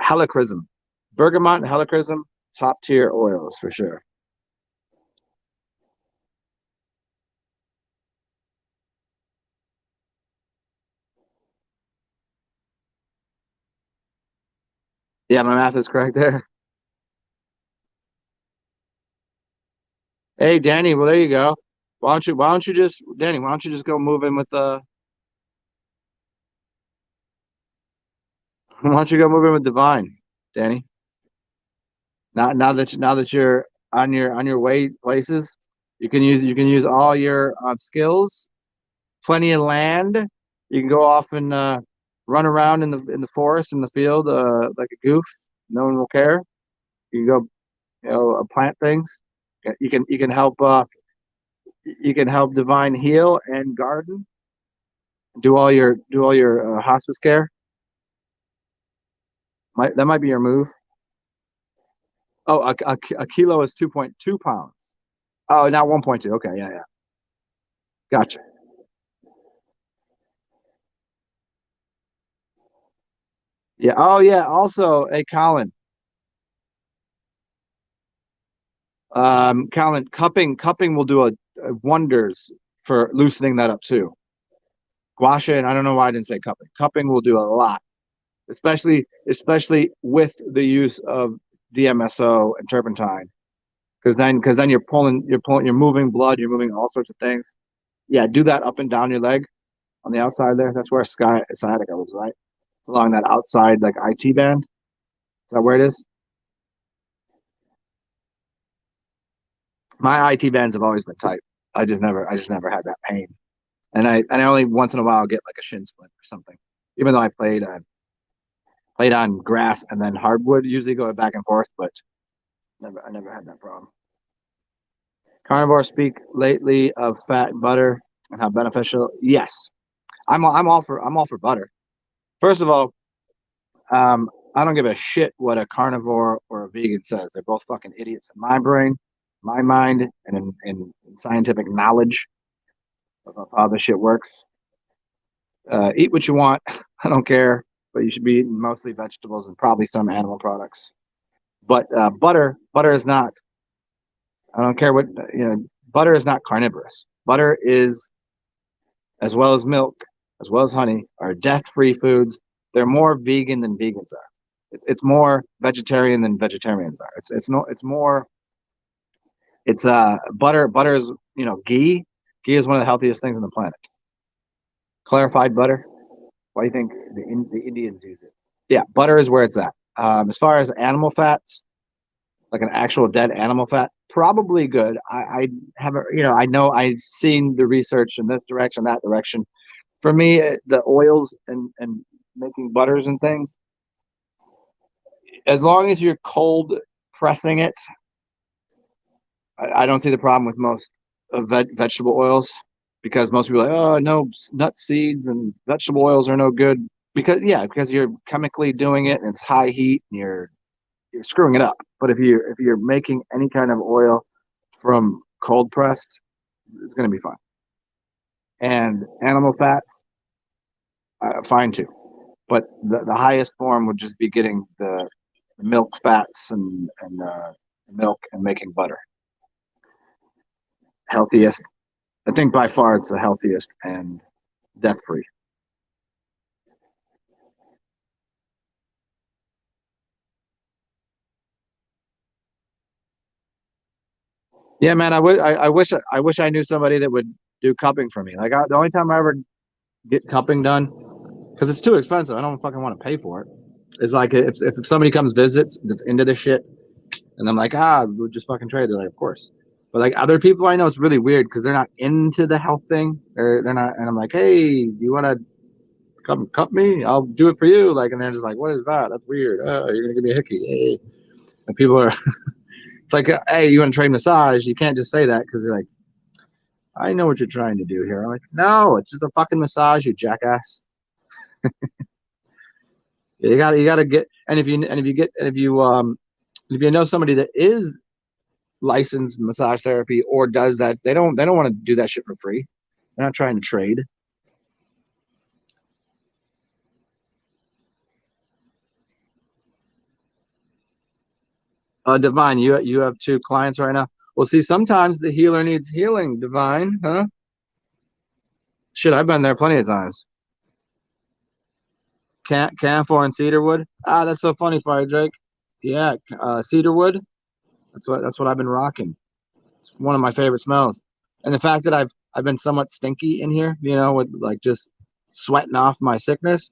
helichrysum. Bergamot and helichrysum, top tier oils for sure. Yeah, my math is correct there. Hey, Danny. Well, there you go. Why don't you just, Danny? Why don't you just go move in with why don't you go move in with Divine, Danny? Now that you're on your way places, you can use all your skills. Plenty of land. You can go off and run around in the forest in the field like a goof. No one will care. You can go, plant things. You can help Divine heal and garden. Do all your hospice care. That might be your move. Oh, a kilo is 2.2 pounds. Oh, not 1.2. Okay, yeah, yeah. Gotcha. Yeah. Oh, yeah. Also, hey, Colin. Colin, cupping will do wonders for loosening that up too. Guasha, and I don't know why I didn't say cupping. Cupping will do a lot, especially with the use of DMSO and turpentine, because then you're moving blood, you're moving all sorts of things. Yeah, do that up and down your leg on the outside there. That's where sciatica was, right? It's along that outside like IT band. Is that where it is? My IT bands have always been tight. I just never had that pain. And I only once in a while get like a shin splint or something. Even though I played on grass and then hardwood, usually going back and forth, but I never had that problem. Carnivore speak lately of fat and butter and how beneficial. Yes, I'm all for butter. First of all, I don't give a shit what a carnivore or a vegan says. They're both fucking idiots in my brain, my mind, and in scientific knowledge of how this shit works. Eat what you want. I don't care, but you should be eating mostly vegetables and probably some animal products. But butter is not. I don't care what Butter is not carnivorous. Butter is, as well as milk, as well as honey, are death-free foods. They're more vegan than vegans are. It's more vegetarian than vegetarians are. It's no. It's more. It's butter. Butter is ghee. Ghee is one of the healthiest things on the planet. Clarified butter. Why do you think the Indians use it? Yeah, butter is where it's at. As far as animal fats, like an actual dead animal fat, probably good. I haven't, I know I've seen the research in this direction, that direction. For me, the oils and making butters and things, as long as you're cold pressing it, I don't see the problem with most vegetable oils, because most people are like, oh no, nut seeds and vegetable oils are no good, because you're chemically doing it and it's high heat and you're screwing it up. But if you're making any kind of oil from cold pressed, it's going to be fine. And animal fats, fine too. But the highest form would just be getting the milk fats and milk and making butter. Healthiest, I think by far it's the healthiest and death free. Yeah, man. I wish I knew somebody that would do cupping for me. Like the only time I ever get cupping done, because it's too expensive. I don't fucking want to pay for it. It's like if somebody comes visits that's into this shit, and I'm like, we'll just fucking trade. They're like, of course. But like other people I know, it's really weird because they're not into the health thing. They're not, and I'm like, hey, do you want to come cup me? I'll do it for you. Like, and they're just like, what is that? That's weird. Oh, you're gonna give me a hickey. Hey. And people are, it's like, hey, you want to trade massage? You can't just say that because they're like, I know what you're trying to do here. I'm like, no, it's just a fucking massage, you jackass. You gotta get, and if you know somebody that is licensed massage therapy or does that, they don't want to do that shit for free. They're not trying to trade. Divine, you have two clients right now. Well, see, sometimes the healer needs healing. Divine, huh? Shit, I've been there plenty of times. Camphor and cedarwood. That's so funny, Fire Drake. Yeah, cedarwood. That's what I've been rocking. It's one of my favorite smells. And the fact that I've been somewhat stinky in here, with like just sweating off my sickness,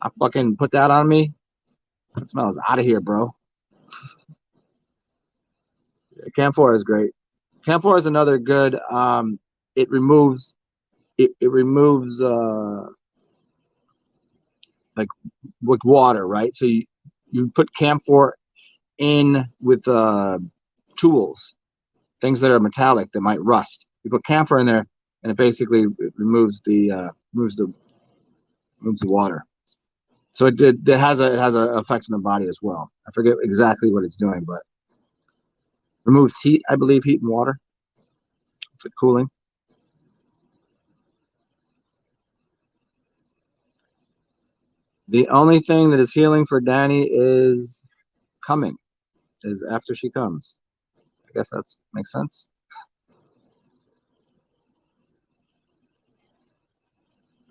I fucking put that on me. That smells out of here, bro. Camphor is great. Camphor is another good. It removes it removes like with water, right? So you put camphor in with tools, things that are metallic that might rust. You put camphor in there, and it removes the water. So it has a effect on the body as well. I forget exactly what it's doing, but removes heat, I believe, heat and water. It's like cooling. The only thing that is healing for Danny is coming, is after she comes. I guess that makes sense.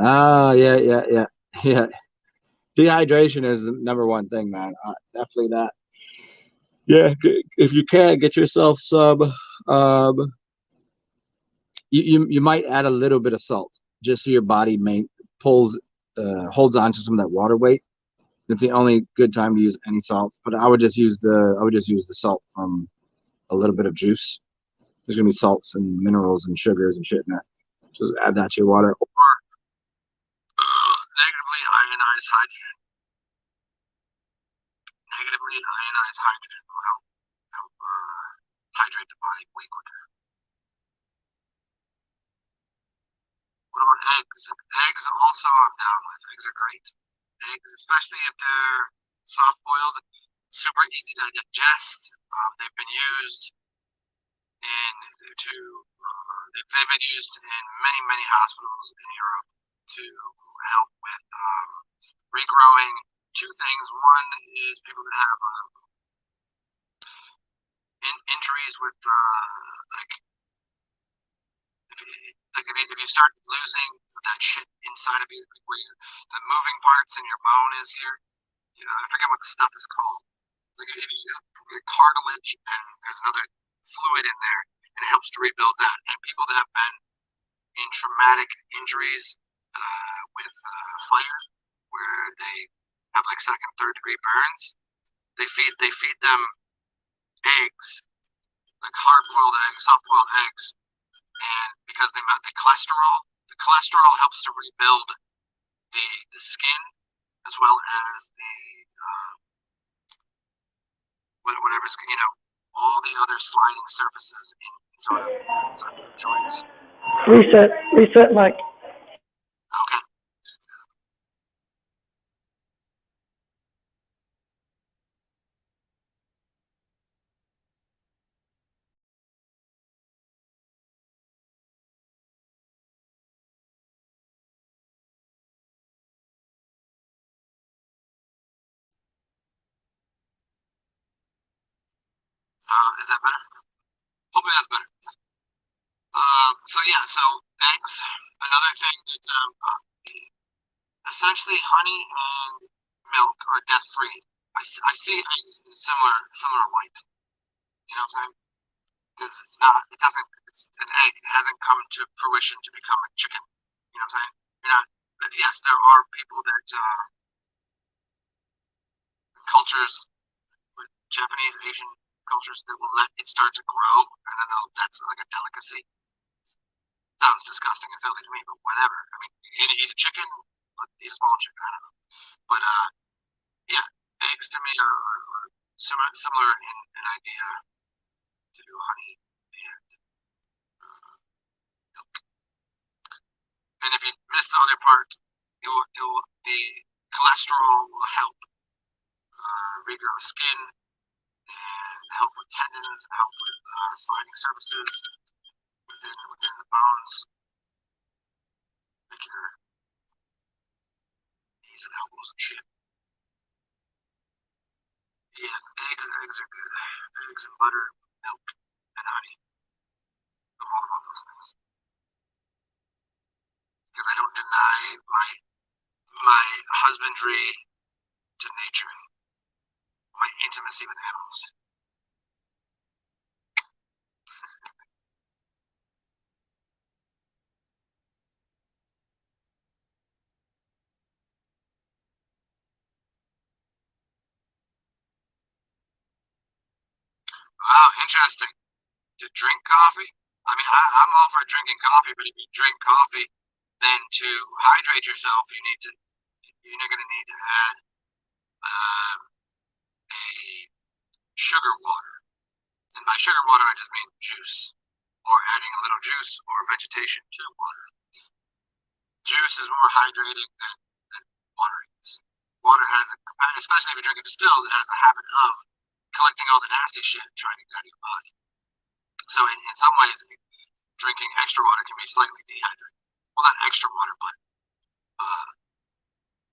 Yeah, yeah, yeah, yeah. Dehydration is the number one thing, man. Definitely that. Yeah, if you can get yourself some, you might add a little bit of salt just so your body pulls holds on to some of that water weight. That's the only good time to use any salts. But I would just use the salt from a little bit of juice. There's gonna be salts and minerals and sugars and shit in there. Just add that to your water. Or negatively ionized hydrogen. Negatively ionized hydrogen will help hydrate the body way quicker. What about eggs? Eggs also I'm down with. Eggs are great. Eggs, especially if they're soft boiled, super easy to digest. They've been used in to they've been used in many hospitals in Europe to help with regrowing. Two things. One is people that have injuries with like if you start losing that shit inside of you, like where the moving parts in your bone is here. I forget what the stuff is called. It's like if you got cartilage and there's another fluid in there, and it helps to rebuild that. And people that have been in traumatic injuries with fire, where they have like second, third degree burns, They feed them eggs, like hard-boiled eggs, soft-boiled eggs, and because they melt the cholesterol helps to rebuild the skin as well as the whatever's all the other sliding surfaces in sort of joints. Reset, Mike. Okay. Is that better? Hopefully that's better. So eggs. Another thing that essentially honey and milk are death-free. I see eggs in similar light. You know what I'm saying? Because it's an egg. It hasn't come to fruition to become a chicken. You know what I'm saying? You're not. Yes, there are people that cultures, Japanese, Asian cultures, that will let it start to grow, and then that's like a delicacy. Sounds disgusting and filthy to me, but whatever. I mean, you either eat a chicken, or eat a small chicken. I don't know. But yeah, eggs to me are similar in idea to honey and milk. And if you miss the other part, the cholesterol will help regrow skin and help with tendons, help with sliding surfaces within the bones, make your knees and elbows and shit. Yeah, eggs are good. Eggs and butter, milk, and honey. I'm all about those things. Because I don't deny my husbandry to nature, my intimacy with animals. Wow, interesting. To drink coffee? I mean, I'm all for drinking coffee, but if you drink coffee, then to hydrate yourself, you're going to need to add a sugar water. And by sugar water, I just mean juice, or adding a little juice or vegetation to water. Juice is more hydrating than water is. Water has, especially if you drink it distilled, it has the habit of collecting all the nasty shit and trying to get out of your body. So in some ways, drinking extra water can be slightly dehydrating. Well, not extra water, but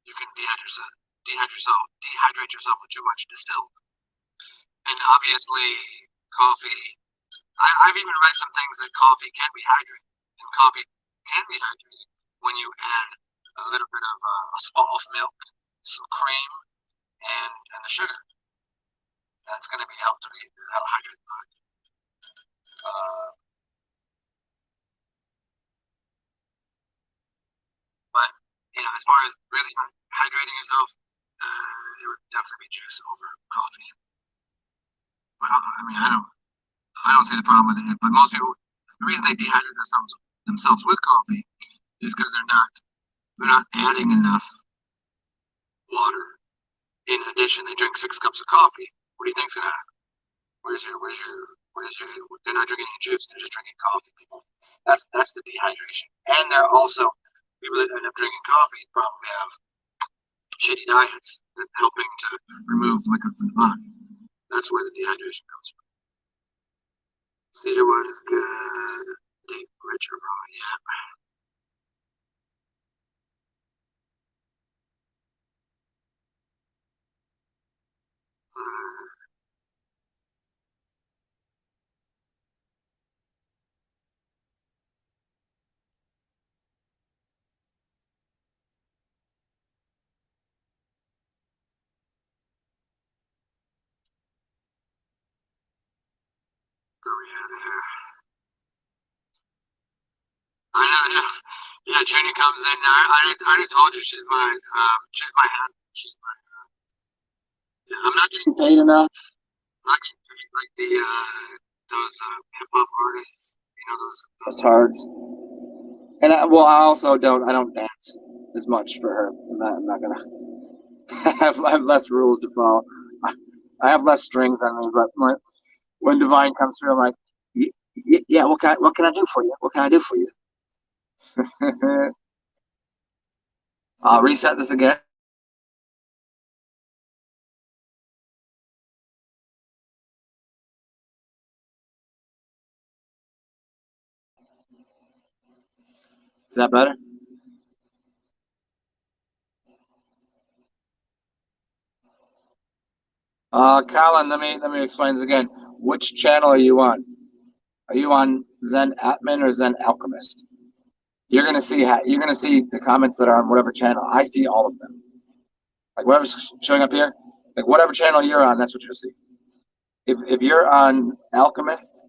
you can dehydrate yourself with too much distilled. And obviously, coffee. I've even read some things that coffee can be hydrating, and coffee can be hydrating when you add a little bit of a spot of milk, some cream, and the sugar. That's going to be help hydrate the body. But as far as really hydrating yourself, it would definitely be juice over coffee. But I mean, I don't see the problem with it. But most people, the reason they dehydrate themselves with coffee is because they're not adding enough water. In addition, they drink 6 cups of coffee. What do you think's gonna happen? They're not drinking any juice, they're just drinking coffee, people. That's the dehydration. And they're also, people that end up drinking coffee probably have shitty diets that helping to remove liquid from the body. That's where the dehydration comes from. Cedarwood is good. Deep, richer, raw, yeah. Go out of here. I know. Yeah, Junior comes in. I already told you she's my hand. She's my I'm not getting paid enough. I'm not getting paid like those hip hop artists, those tards. And I also don't dance as much for her. I'm not gonna I have less rules to follow. I have less strings on me, but when Divine comes through, I'm like, yeah, what can I do for you? What can I do for you? I'll reset this again. Is that better? Colin, let me explain this again. Which channel are you on? Are you on Zen Atman or Zen Alchemist? You're gonna see the comments that are on whatever channel. I see all of them. Like whatever's showing up here, like whatever channel you're on, that's what you'll see. If you're on Alchemist,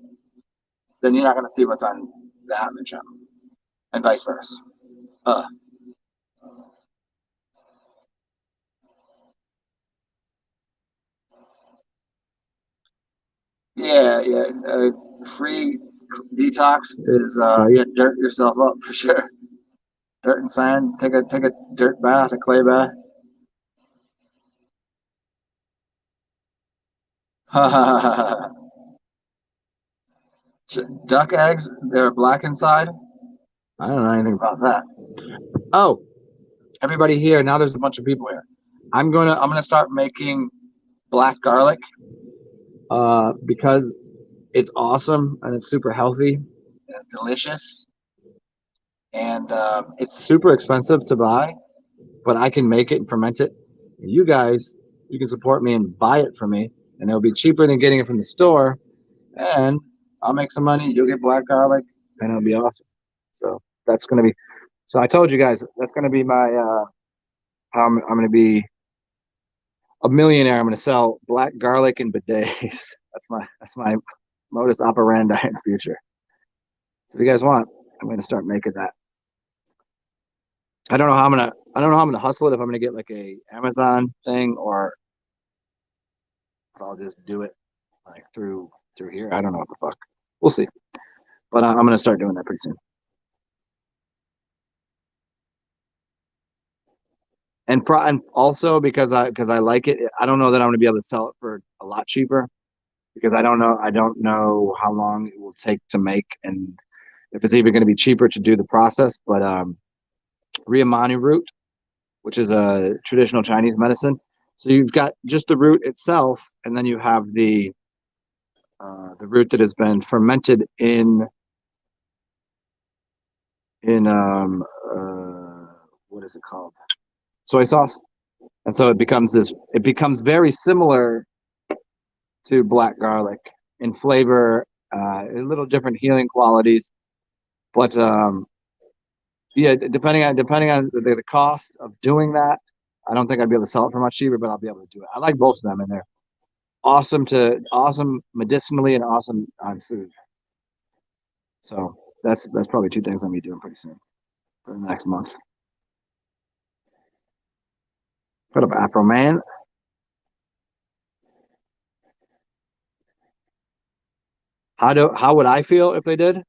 then you're not gonna see what's on the Atman channel, and vice versa. Uh, yeah. Free detox is dirt yourself up for sure. Dirt and sand. Take a dirt bath, a clay bath. Duck eggs, they're black inside. I don't know anything about that. Oh, everybody here. Now there's a bunch of people here. I'm gonna start making black garlic because it's awesome and it's super healthy. It's delicious and it's super expensive to buy, but I can make it and ferment it. And you guys, you can support me and buy it from me, and it'll be cheaper than getting it from the store. And I'll make some money. You'll get black garlic, and it'll be awesome. So that's gonna be. So I told you guys that's gonna be my how I'm gonna be a millionaire. I'm gonna sell black garlic and bidets. That's my modus operandi in the future. So if you guys want, I'm gonna start making that. I don't know how I'm gonna hustle it if I'm gonna get like a Amazon thing or if I'll just do it like through here. I don't know what the fuck. We'll see. But I'm gonna start doing that pretty soon. And also because I like it, I don't know that I'm gonna be able to sell it for a lot cheaper because I don't know how long it will take to make and if it's even going to be cheaper to do the process. But Riamani root, which is a traditional Chinese medicine. So you've got just the root itself, and then you have the root that has been fermented in what is it called? Soy sauce. And so it becomes very similar to black garlic in flavor, a little different healing qualities, but yeah, depending on the cost of doing that, I don't think I'd be able to sell it for much cheaper, but I'll be able to do it. I like both of them, and they're awesome medicinally and awesome on food. So that's probably two things I'm gonna be doing pretty soon for the next month. Put up Afro Man. How would I feel if they did?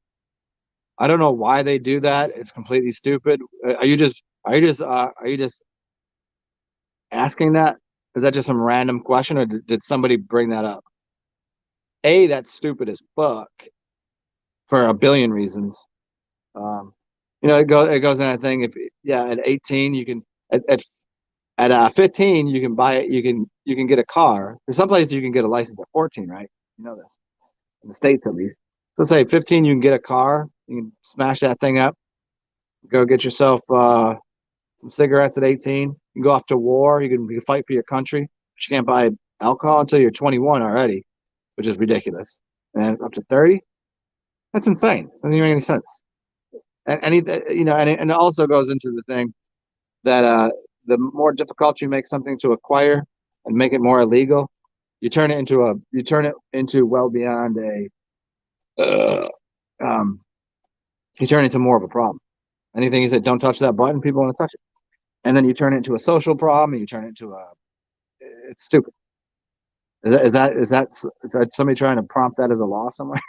I don't know why they do that. It's completely stupid. Are you just asking that? Is that just some random question, or did somebody bring that up? A, that's stupid as fuck for a billion reasons. Um, it goes in that thing. If yeah, at 18 you can at 15 you can buy it. You can get a car. There's some places you can get a license at 14, right? You know this in the states at least. So say 15, you can get a car. You can smash that thing up. Go get yourself some cigarettes at 18. You can go off to war. You can fight for your country, but you can't buy alcohol until you're 21 already, which is ridiculous. And up to 30, that's insane. Doesn't even make any sense. And any and it also goes into the thing that the more difficult you make something to acquire and make it more illegal, you turn it into well beyond uh, um, you turn it into more of a problem. Anything you said, don't touch that button, people want to touch it, and then you turn it into a social problem, and you turn it into a it's stupid. Is that somebody trying to prompt that as a law somewhere?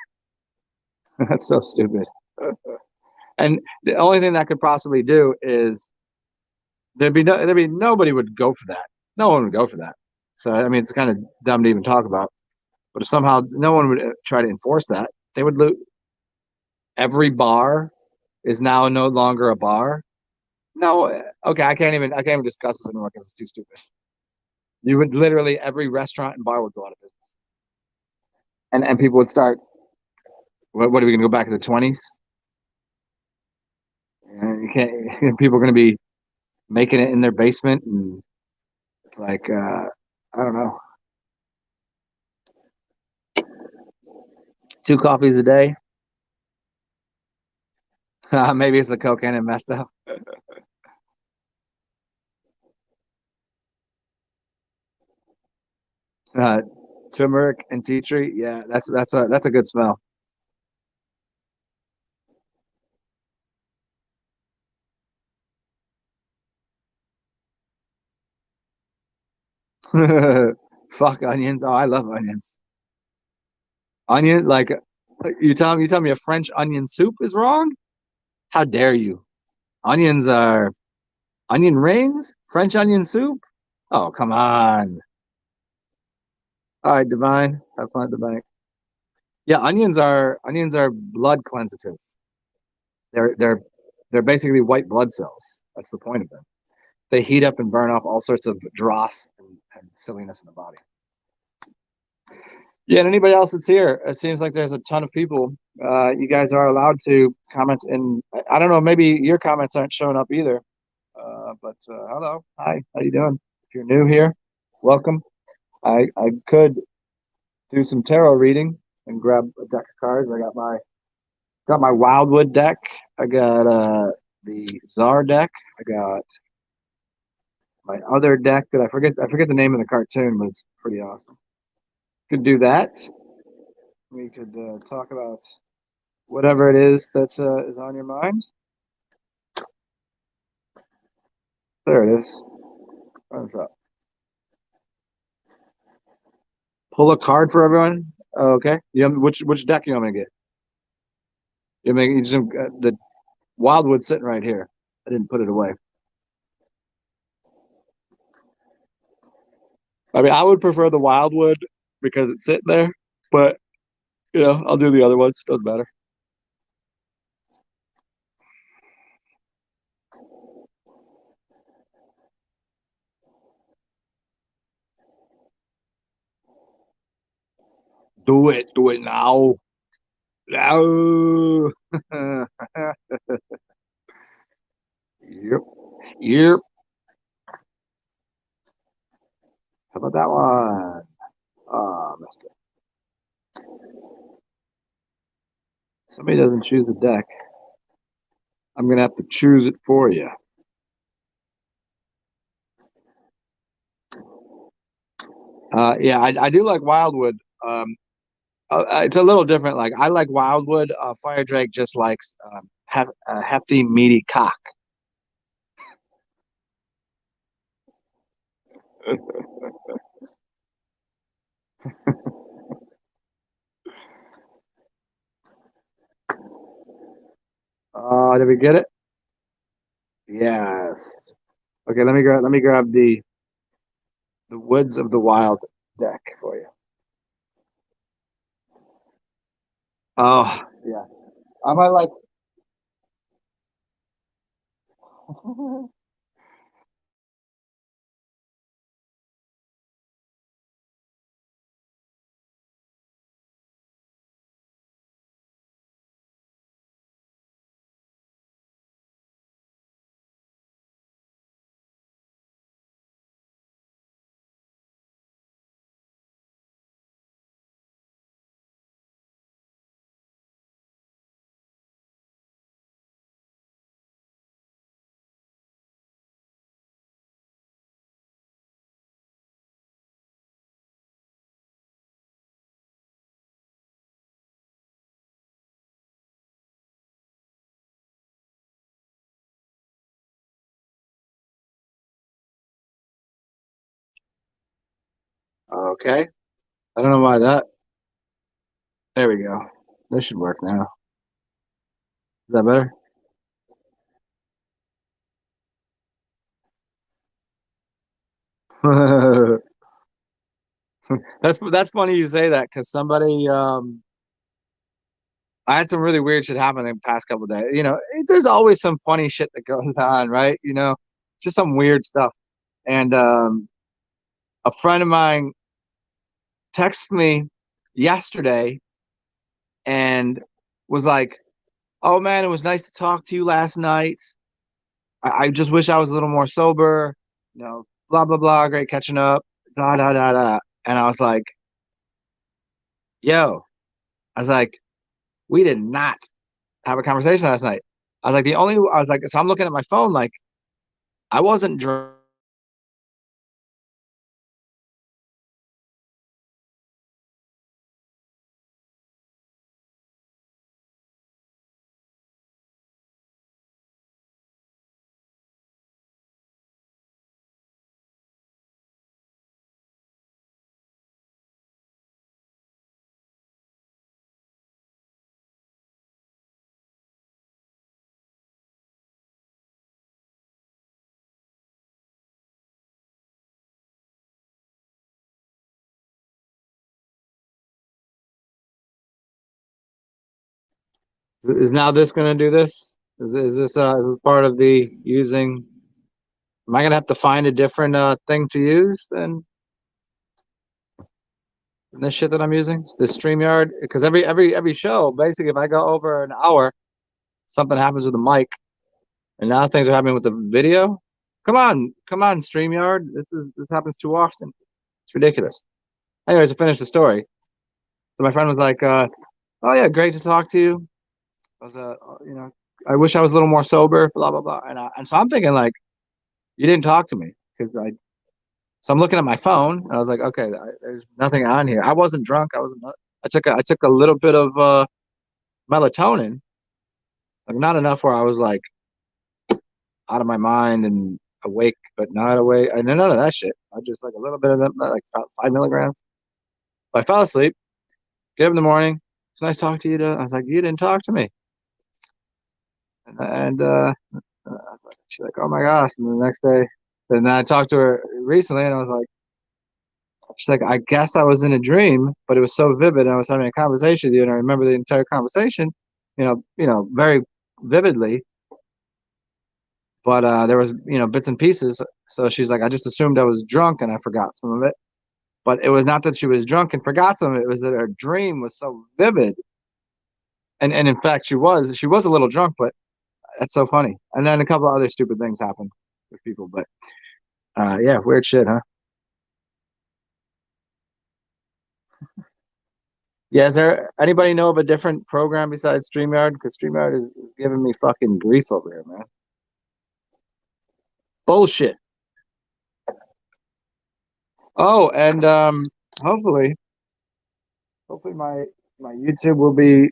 That's so stupid. And the only thing that could possibly do is there'd be nobody would go for that. No one would go for that. So I mean, it's kind of dumb to even talk about. But if somehow no one would try to enforce that, they would lose. Every bar is now no longer a bar. No, okay, I can't even discuss this anymore because it's too stupid. You would literally every restaurant and bar would go out of business, and people would start. What are we going to go back to the 20s? And you can't. People are going to be making it in their basement, and it's like I don't know, 2 coffees a day. Maybe it's the cocaine and meth though. Uh, Turmeric and tea tree. Yeah, that's a good smell. Fuck onions. Oh, I love onions. Onion, like you tell me a French onion soup is wrong? How dare you? Onions are onion rings? French onion soup? Oh, come on. All right, Divine. Have fun at the bank. Yeah, onions are blood cleansative. They're basically white blood cells. That's the point of them. They heat up and burn off all sorts of dross and silliness in the body. Yeah, and anybody else that's here, it seems like there's a ton of people. You guys are allowed to comment, and I don't know, maybe your comments aren't showing up either. But hello, hi, how you doing? If you're new here, welcome. I could do some tarot reading and grab a deck of cards. I got my Wildwood deck. I got the Czar deck. I got my other deck that I forget the name of the cartoon, but it's pretty awesome. Could do that. We could talk about whatever it is that is on your mind. There it is. What's up? Pull a card for everyone. Oh, okay. Which deck you want me to get? You just the Wildwood sitting right here. I didn't put it away. I mean, I would prefer the Wildwood because it's sitting there, but I'll do the other ones. Doesn't matter. Do it. Do it now. Now. Yep. Yep. How about that one? Missed it. Somebody doesn't choose a deck. I'm gonna have to choose it for you. Yeah, I do like Wildwood. It's a little different. Like I like Wildwood. Fire Drake just likes a hefty, meaty cock. Did we get it? Yes. Okay, let me grab the Woods of the Wild deck for you. Oh yeah, I might like. Okay. I don't know why that. There we go. This should work now. Is that better? That's funny you say that because somebody I had some really weird shit happen in the past couple of days. There's always some funny shit that goes on, right? Just some weird stuff. And a friend of mine texted me yesterday and was like, "Oh man, it was nice to talk to you last night. I just wish I was a little more sober. Blah blah blah. Great catching up. Da da da da." And I was like, "Yo," I was like, "We did not have a conversation last night." I was like, so I'm looking at my phone like I wasn't drunk. Is now this going to do this? Is this part of the using? Am I going to have to find a different thing to use than this shit that I'm using? It's the StreamYard, because every show, basically, if I go over an hour, something happens with the mic, and now things are happening with the video. Come on, StreamYard. This happens too often. It's ridiculous. Anyways, to finish the story, so my friend was like, "Oh yeah, great to talk to you. I was, I wish I was a little more sober." Blah blah blah. And so I'm thinking like, you didn't talk to me because I. So I'm looking at my phone, and I was like, okay, there's nothing on here. I wasn't drunk. I wasn't. I took a little bit of melatonin, like not enough where I was like out of my mind and awake, but not awake. And none of that shit. I just like a little bit of that, like 5 milligrams. So I fell asleep. Get up in the morning. It's nice talking to you. I was like, you didn't talk to me. And I was like, she's like, oh my gosh. And the next day, then I talked to her recently, and I was like, she's like, I guess I was in a dream, but it was so vivid. And I was having a conversation with you, and I remember the entire conversation, very vividly. But there was, bits and pieces. So she's like, I just assumed I was drunk, and I forgot some of it. But it was not that she was drunk and forgot some of it. It was that her dream was so vivid. And in fact, she was a little drunk, but that's so funny. And then a couple of other stupid things happened with people. But yeah, weird shit, huh? Yeah, is there anybody know of a different program besides StreamYard? Because StreamYard is giving me fucking grief over here, man. Bullshit. Oh, and hopefully, hopefully my YouTube will be.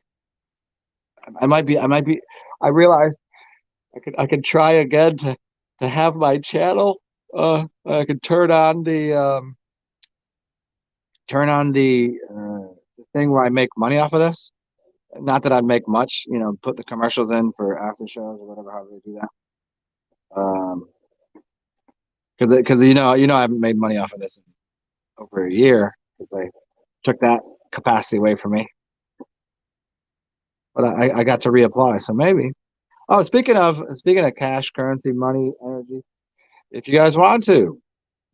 I might be. I realized I could try again to have my channel. I could turn on the thing where I make money off of this. Not that I'd make much, put the commercials in for after shows or whatever, however they do that. Because I haven't made money off of this in over a year because they took that capacity away from me. But I got to reapply, so maybe. Oh, speaking of cash, currency, money, energy, if you guys want to,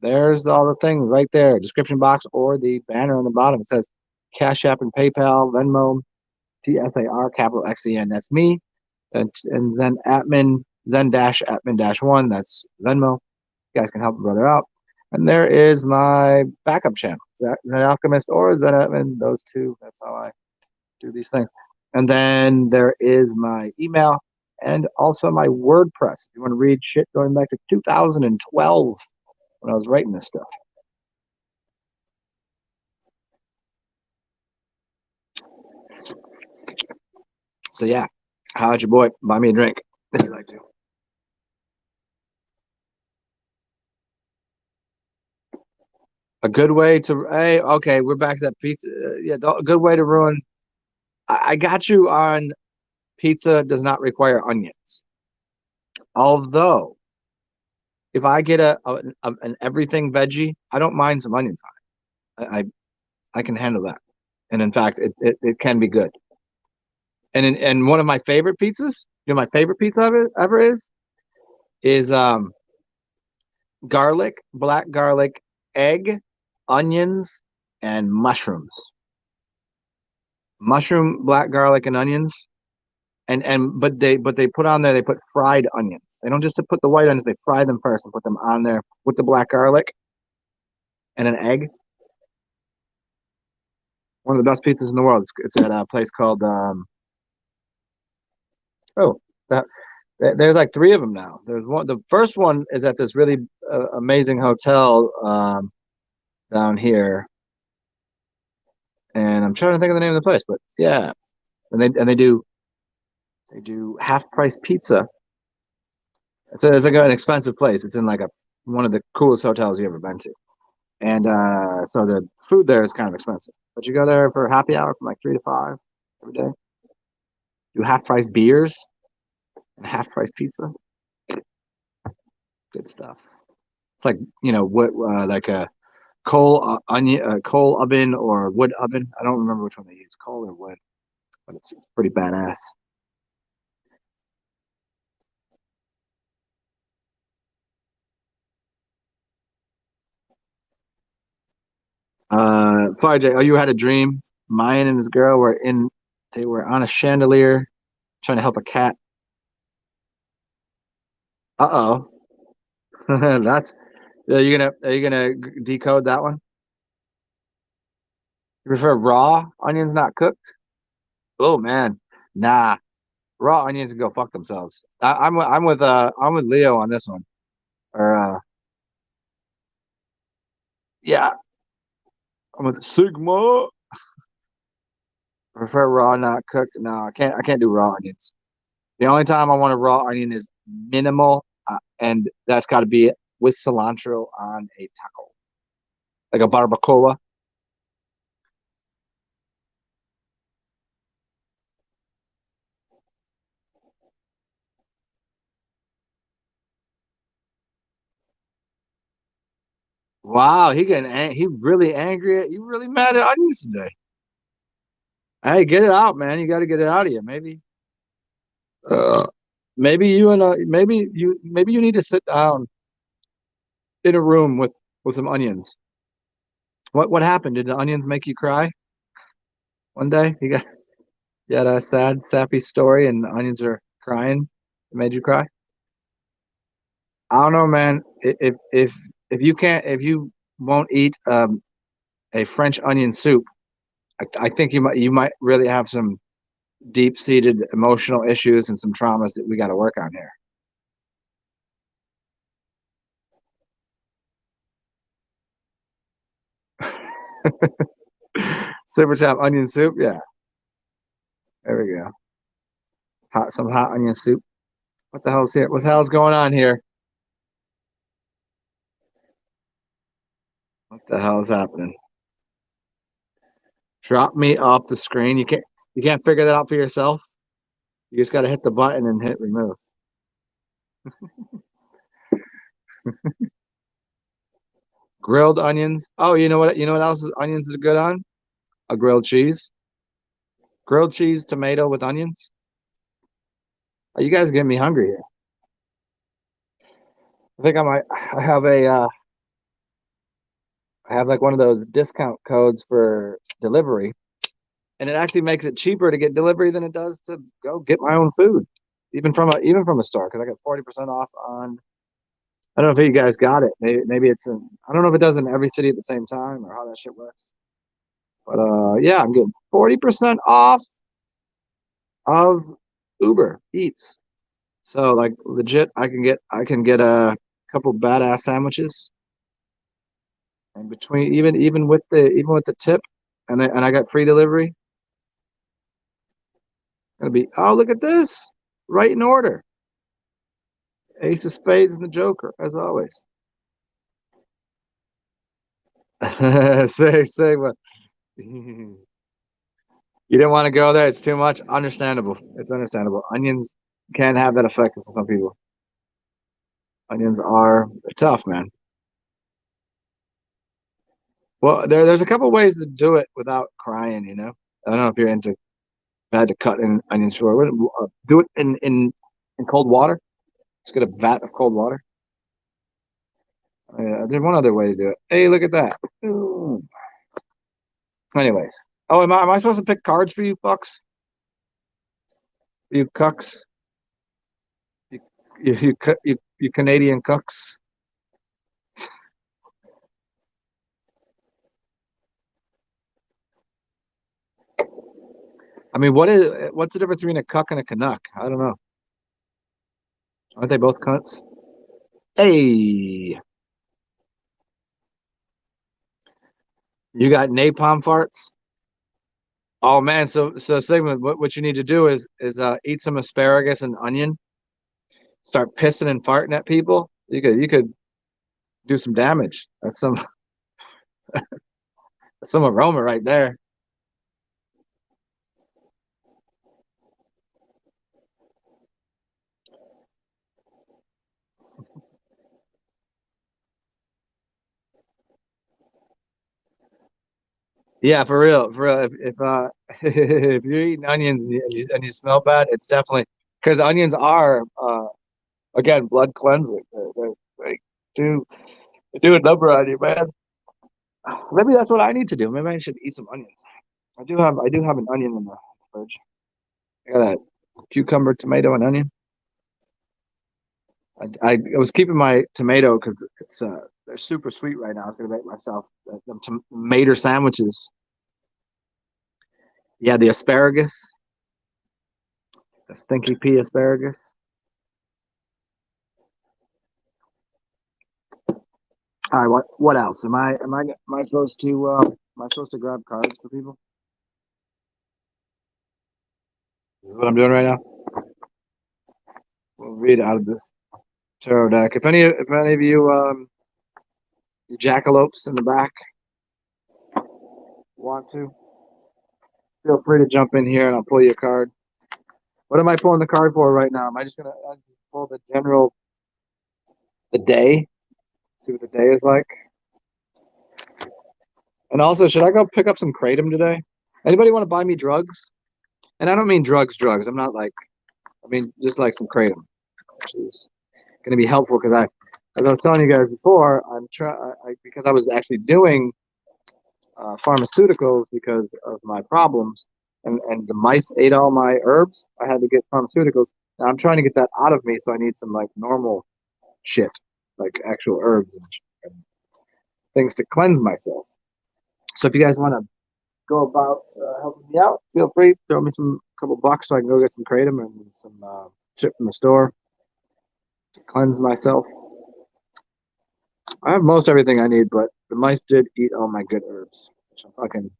there's all the things right there, description box or the banner on the bottom. It says Cash App and PayPal, Venmo, TSAR, capital XEN. That's me. And Zen dash Atman dash one. That's Venmo. You guys can help a brother out. And there is my backup channel, Zen Alchemist or Zen Atman. Those two. That's how I do these things. And then there is my email and also my WordPress. If you want to read shit going back to 2012 when I was writing this stuff. So yeah, how'd your boy buy me a drink if you like to? A good way to, hey, okay, we're back to that pizza. Yeah, a good way to ruin. I got you on pizza does not require onions. Although, if I get an everything veggie, I don't mind some onions on it. I can handle that. And in fact, it can be good. And one of my favorite pizzas, my favorite pizza ever is garlic, black garlic, egg, onions, and mushrooms. Mushroom, black garlic, and onions. But they put on there, they put fried onions. They don't just put the white onions, they fry them first and put them on there with the black garlic and an egg. One of the best pizzas in the world. It's at a place called oh that there's like three of them now. There's one. The first one is at this really amazing hotel down here, and I'm trying to think of the name of the place, but yeah, and they do half price pizza. It's like an expensive place. It's in like one of the coolest hotels you ever been to, and so the food there is kind of expensive. But you go there for happy hour from like 3 to 5 every day. Do half price beers and half price pizza. Good stuff. It's like what like a coal oven or wood oven. I don't remember which one they use, coal or wood, but it's pretty badass. J, oh, you had a dream. Mayan and his girl they were on a chandelier trying to help a cat. Uh-oh. That's are you gonna decode that one? You prefer raw onions not cooked? Oh man, nah. Raw onions can go fuck themselves. I'm with Leo on this one. Or yeah, I'm with Sigma. Prefer raw not cooked. No, I can't do raw onions. The only time I want a raw onion is minimal, and that's got to be with cilantro on a taco, like a barbacoa. Wow, he really angry. He really mad at onions today. Hey, get it out, man. You got to get it out of you. Uh, maybe you need to sit down in a room with some onions. What happened? Did the onions make you cry one day? You had a sad, sappy story, and the onions are crying. It made you cry. I don't know, man. If you won't eat a French onion soup, I think you might really have some deep-seated emotional issues and some traumas that we got to work on here. Super chop onion soup, yeah. There we go. Some hot onion soup. What the hell's here? What the hell's going on here? What the hell is happening? Drop me off the screen. You can't figure that out for yourself. You just got to hit the button and hit remove. Grilled onions. Oh, you know what? You know what else onions is good on? A grilled cheese. Grilled cheese, tomato with onions. Oh, you guys getting me hungry here. I think I have I have like one of those discount codes for delivery, and it actually makes it cheaper to get delivery than it does to go get my own food, even from a store, because I got 40% off on. I don't know if you guys got it. Maybe it's in. I don't know if it does in every city at the same time or how that shit works. But yeah, I'm getting 40% off of Uber Eats. So like legit, I can get a couple badass sandwiches, and between even with the tip, and I got free delivery. Gonna be, oh, look at this, right in order. Ace of Spades and the Joker, as always. Say what? You didn't want to go there. It's too much. Understandable. It's understandable. Onions can have that effect on some people. Onions are tough, man. Well, there's a couple ways to do it without crying. I don't know if you're into. I had to cut in onions for it. Do it in cold water. Let's get a vat of cold water. There's one other way to do it. Hey, look at that. Ooh. Anyways. Oh, am I supposed to pick cards for you fucks? You cucks? You Canadian cucks? I mean, what's the difference between a cuck and a Canuck? I don't know. Aren't they both cunts? Hey, you got napalm farts? Oh man, so Sigmund, what you need to do is eat some asparagus and onion. Start pissing and farting at people. You could do some damage. That's some aroma right there. Yeah, for real, for real. If if you're eating onions and you smell bad, it's definitely because onions are again blood cleansing. They do they do a number on you, man. Maybe that's what I need to do. Maybe I should eat some onions. I do have an onion in the fridge. I got a cucumber, tomato, and onion. I was keeping my tomato because they're super sweet right now. I was gonna make myself tomato sandwiches. Yeah, the asparagus, the stinky pea asparagus. All right, what else? Am I supposed to grab cards for people? This is what I'm doing right now. We'll read out of this tarot deck. If any of you jackalopes in the back want to, feel free to jump in here and I'll pull you a card. What am I pulling the card for right now? Am I just gonna just pull the day, see what the day is like? And also, should I go pick up some kratom today? Anybody want to buy me drugs? And I don't mean drugs. I'm not like, I mean just like some kratom, which is going to be helpful because as I was telling you guys before, because I was actually doing pharmaceuticals because of my problems, and the mice ate all my herbs. I had to get pharmaceuticals. Now I'm trying to get that out of me, so I need some like normal shit, like actual herbs and things to cleanse myself. So if you guys want to go about helping me out, feel free. Throw me some couple bucks so I can go get some kratom and some shit from the store to cleanse myself. I have most everything I need, but the mice did eat all my good herbs, which I'm fucking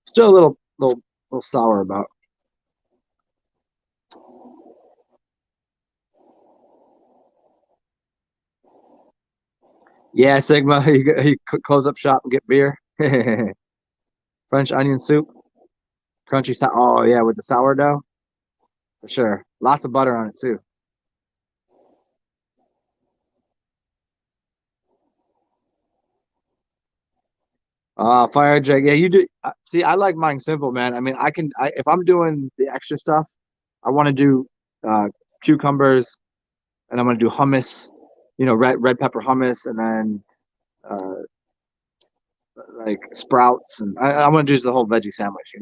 still a little sour about. Yeah, Sigma, you close up shop and get beer. French onion soup, crunchy. Oh yeah, with the sourdough for sure. Lots of butter on it too. Fire Jake. Yeah, you do. See, I like mine simple, man. I mean, if I'm doing the extra stuff, I want to do uh, cucumbers, and I'm gonna do hummus. Red pepper hummus, and then uh, like sprouts, and I want to do the whole veggie sandwich.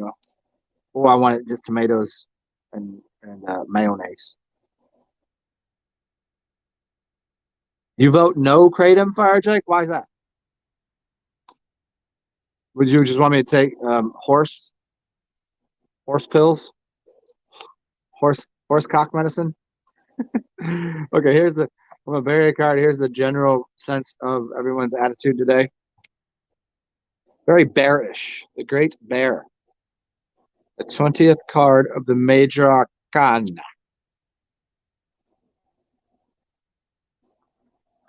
Or I want it just tomatoes and mayonnaise. You vote no, kratom, Fire Jake. Why is that? Would you just want me to take horse pills, horse cock medicine? Okay, here's the from a barrier card. Here's the general sense of everyone's attitude today. Very bearish. The Great Bear. The 20th card of the Major Arcana.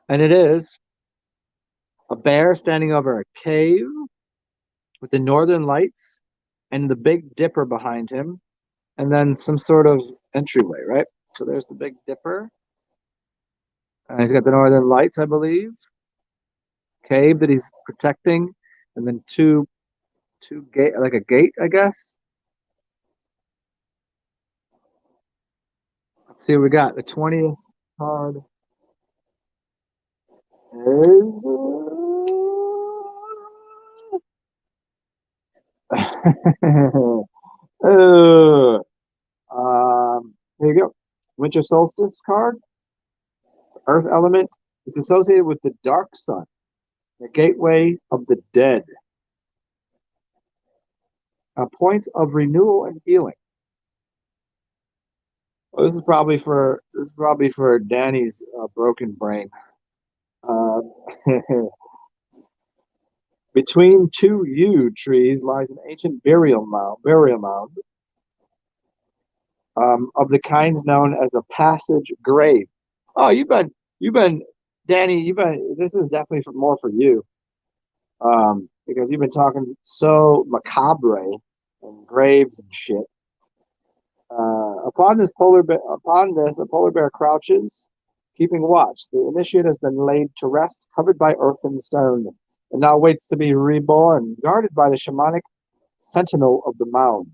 And it is A bear standing over a cave with the northern lights and the Big Dipper behind him, and then some sort of entryway, right? So there's the Big Dipper. And he's got the northern lights, I believe. Cave that he's protecting, and then two gate, like a gate, I guess. Let's see what we got. The 20th card is uh, here you go. Winter solstice card. It's Earth element. It's associated with the dark sun, the gateway of the dead. A point of renewal and healing. Well, this is probably for Danny's broken brain. Uh, Between two yew trees lies an ancient burial mound of the kind known as a passage grave. Oh, you've been, Danny, you've been. This is definitely more for you, because you've been talking so macabre and graves and shit. Upon this, a polar bear crouches, keeping watch. The initiate has been laid to rest, covered by earth and stone, and now waits to be reborn, guarded by the shamanic sentinel of the mound.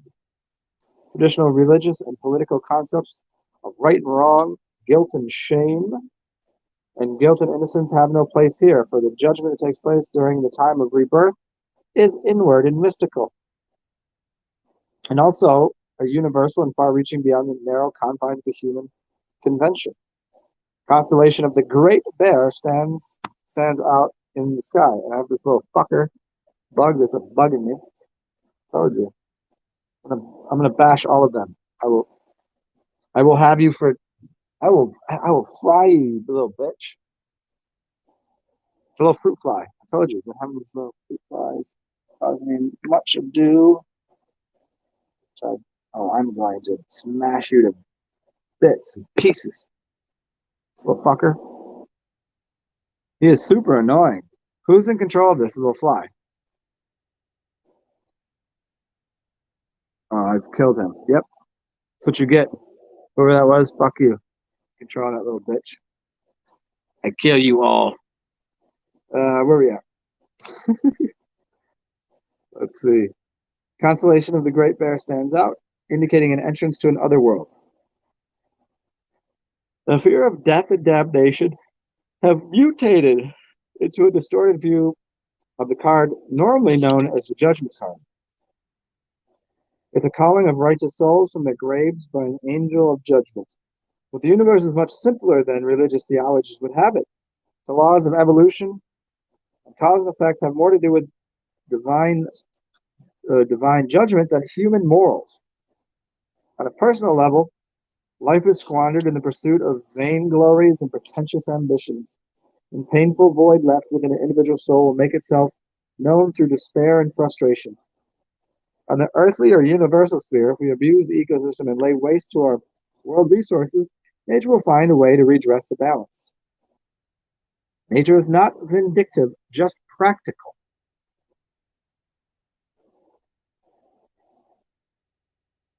Traditional religious and political concepts of right and wrong, guilt and shame, and guilt and innocence have no place here, for the judgment that takes place during the time of rebirth is inward and mystical, and also are universal and far-reaching beyond the narrow confines of the human convention. Constellation of the Great Bear stands out in the sky, and I have this little fucker bug that's bugging me. Told you, I'm gonna bash all of them. I will have you for. I will fry you, you little bitch. It's a little fruit fly. I told you, we're having these little fruit flies causing me much ado. I'm going to smash you to bits and pieces. This little fucker. He is super annoying. Who's in control of this little fly? Oh, I've killed him. Yep. That's what you get. Whoever that was, fuck you. Control that little bitch. I kill you all. Where we at? Let's see. Constellation of the Great Bear stands out, indicating an entrance to an other world. The fear of death and damnation have mutated into a distorted view of the card normally known as the Judgment card. It's a calling of righteous souls from their graves by an angel of judgment. But the universe is much simpler than religious theologies would have it. The laws of evolution and cause and effect have more to do with divine judgment than human morals. On a personal level, life is squandered in the pursuit of vainglories and pretentious ambitions. And painful void left within an individual soul will make itself known through despair and frustration. On the earthly or universal sphere, if we abuse the ecosystem and lay waste to our world resources, nature will find a way to redress the balance. Nature is not vindictive, just practical.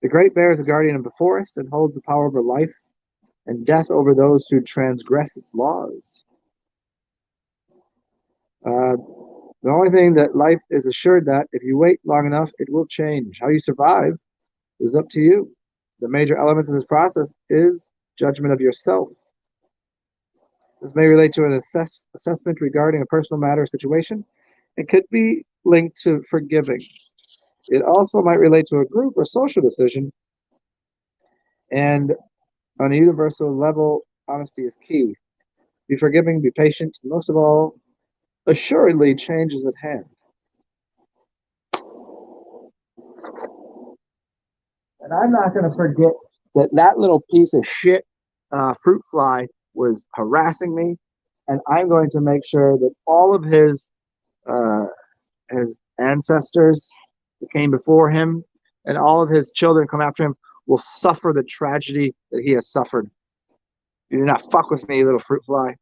The Great Bear is the guardian of the forest and holds the power over life and death over those who transgress its laws. The only thing that life is assured that if you wait long enough, it will change. How you survive is up to you. The major elements of this process is judgment of yourself. This may relate to an assessment regarding a personal matter or situation. It could be linked to forgiving. It also might relate to a group or social decision. And on a universal level, honesty is key. Be forgiving, be patient, and most of all, assuredly change is at hand. And I'm not going to forget that little piece of shit fruit fly was harassing me, and I'm going to make sure that all of his ancestors that came before him and all of his children come after him will suffer the tragedy that he has suffered. You do not fuck with me, little fruit fly.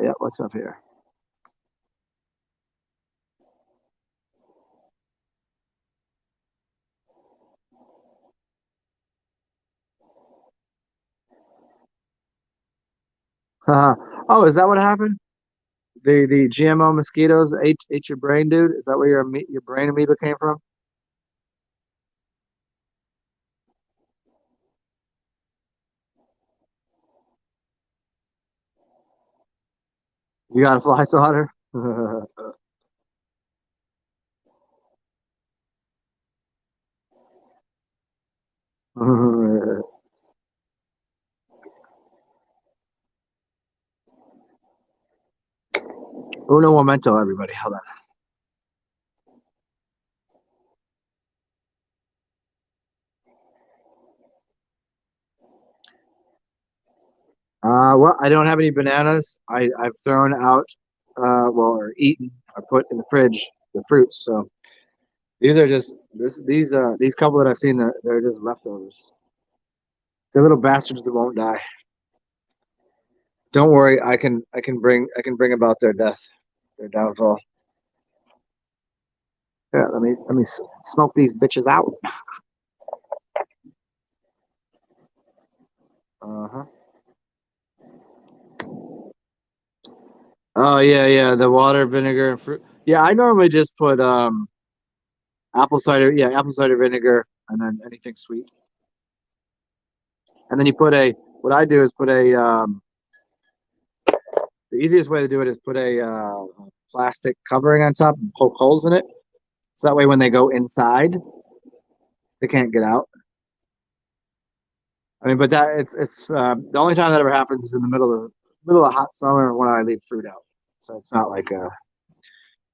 Yeah, what's up here? Oh, is that what happened? The GMO mosquitoes ate your brain, dude? Is that where your brain amoeba came from? You got a fly swatter? Uno momento, everybody. Hold on. Well, I don't have any bananas. I've thrown out, well, or eaten or put in the fridge the fruits. So these are just these couple that I've seen. They're just leftovers. They're little bastards that won't die. Don't worry, I can bring about their death, their downfall. Yeah, let me smoke these bitches out. Uh-huh. Oh yeah, yeah, the water, vinegar, and fruit. Yeah, I normally just put apple cider vinegar, and then anything sweet. And then you put a what I do is put a the easiest way to do it is put a plastic covering on top and poke holes in it. So that way when they go inside, they can't get out. I mean, but that it's the only time that ever happens is in the middle of hot summer when I leave fruit out. So it's not like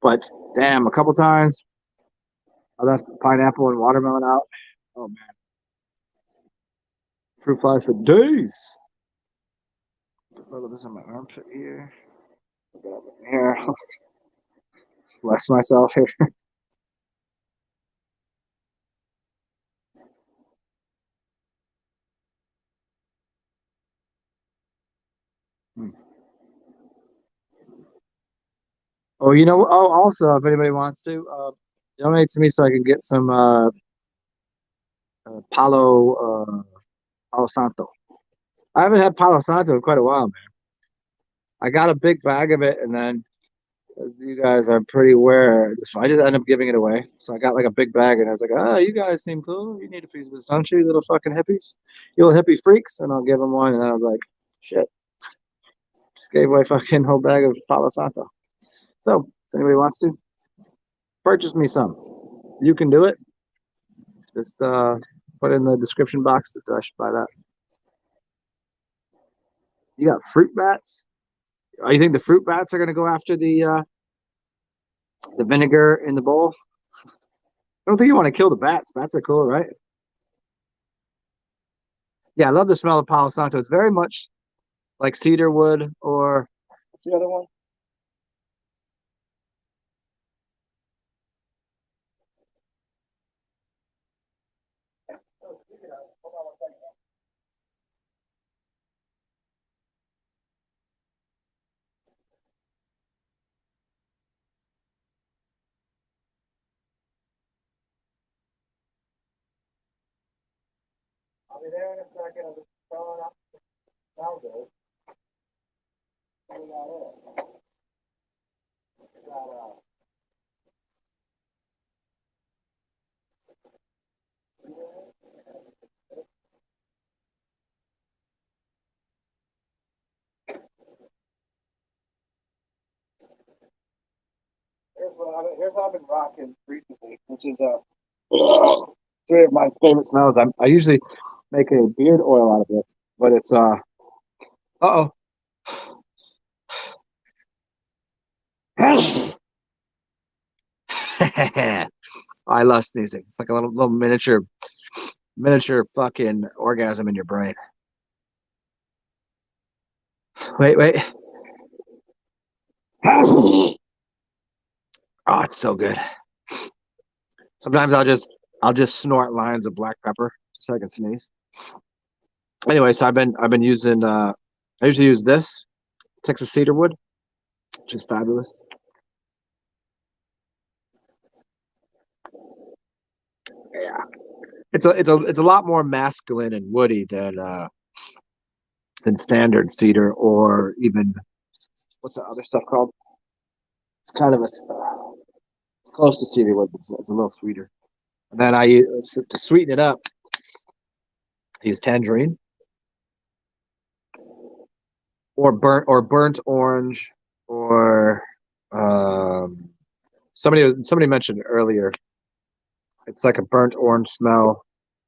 but damn, a couple times I left pineapple and watermelon out. Oh man, fruit flies for days. Put this on my armpit here. Put that in here. Bless myself here. Hmm. Oh, you know. Oh, also, if anybody wants to donate to me so I can get some Palo Santo. I haven't had Palo Santo in quite a while, man. I got a big bag of it, and then as you guys are pretty aware, I just ended up giving it away. So I got like a big bag, and I was like, "Oh, you guys seem cool. You need a piece of this, don't you, you little fucking hippies? You little hippie freaks." And I'll give them one, and then I was like, "Shit, just gave away fucking whole bag of Palo Santo." So if anybody wants to purchase me some, you can do it. Just put in the description box that I should buy that. You got fruit bats. Oh, you think the fruit bats are gonna go after the vinegar in the bowl? I don't think you want to kill the bats. Bats are cool, right? Yeah, I love the smell of Palo Santo. It's very much like cedar wood or what's the other one? I'll be there in a second. I'm just throwing up now good. Here's what I've been rocking recently, which is three of my favorite smells. I usually make a beard oil out of this, but it's oh. I love sneezing. It's like a little miniature fucking orgasm in your brain. Wait, wait. Oh, it's so good. Sometimes I'll just snort lines of black pepper so I can sneeze. Anyway, so I've been using I usually use this Texas cedarwood, which is fabulous. Yeah, it's a lot more masculine and woody than than standard cedar, or even what's the other stuff called? It's kind of it's close to cedar wood, but it's a little sweeter. And then I use to sweeten it up. I use tangerine or burnt orange, or um, somebody mentioned earlier. It's like a burnt orange smell.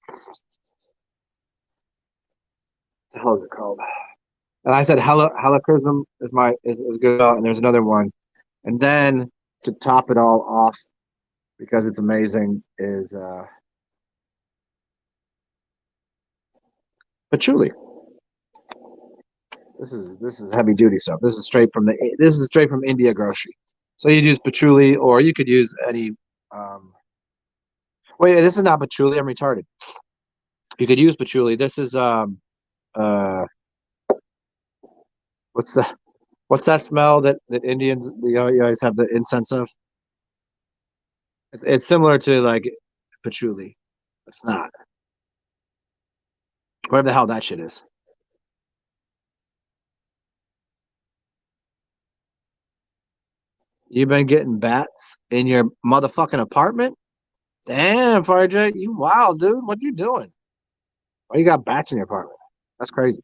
What the hell is it called? And I said helichrysum is good. And there's another one. And then to top it all off, because it's amazing, is patchouli. This is heavy duty stuff. This is straight from India grocery. So you'd use patchouli, or you could use any. Wait, this is not patchouli. I'm retarded. You could use patchouli. This is uh what's the what's that smell that Indians you always have the incense of? It's similar to like patchouli. It's not. Whatever the hell that shit is. You've been getting bats in your motherfucking apartment? Damn, FRJ, you wild, dude. What you doing? Why you got bats in your apartment? That's crazy.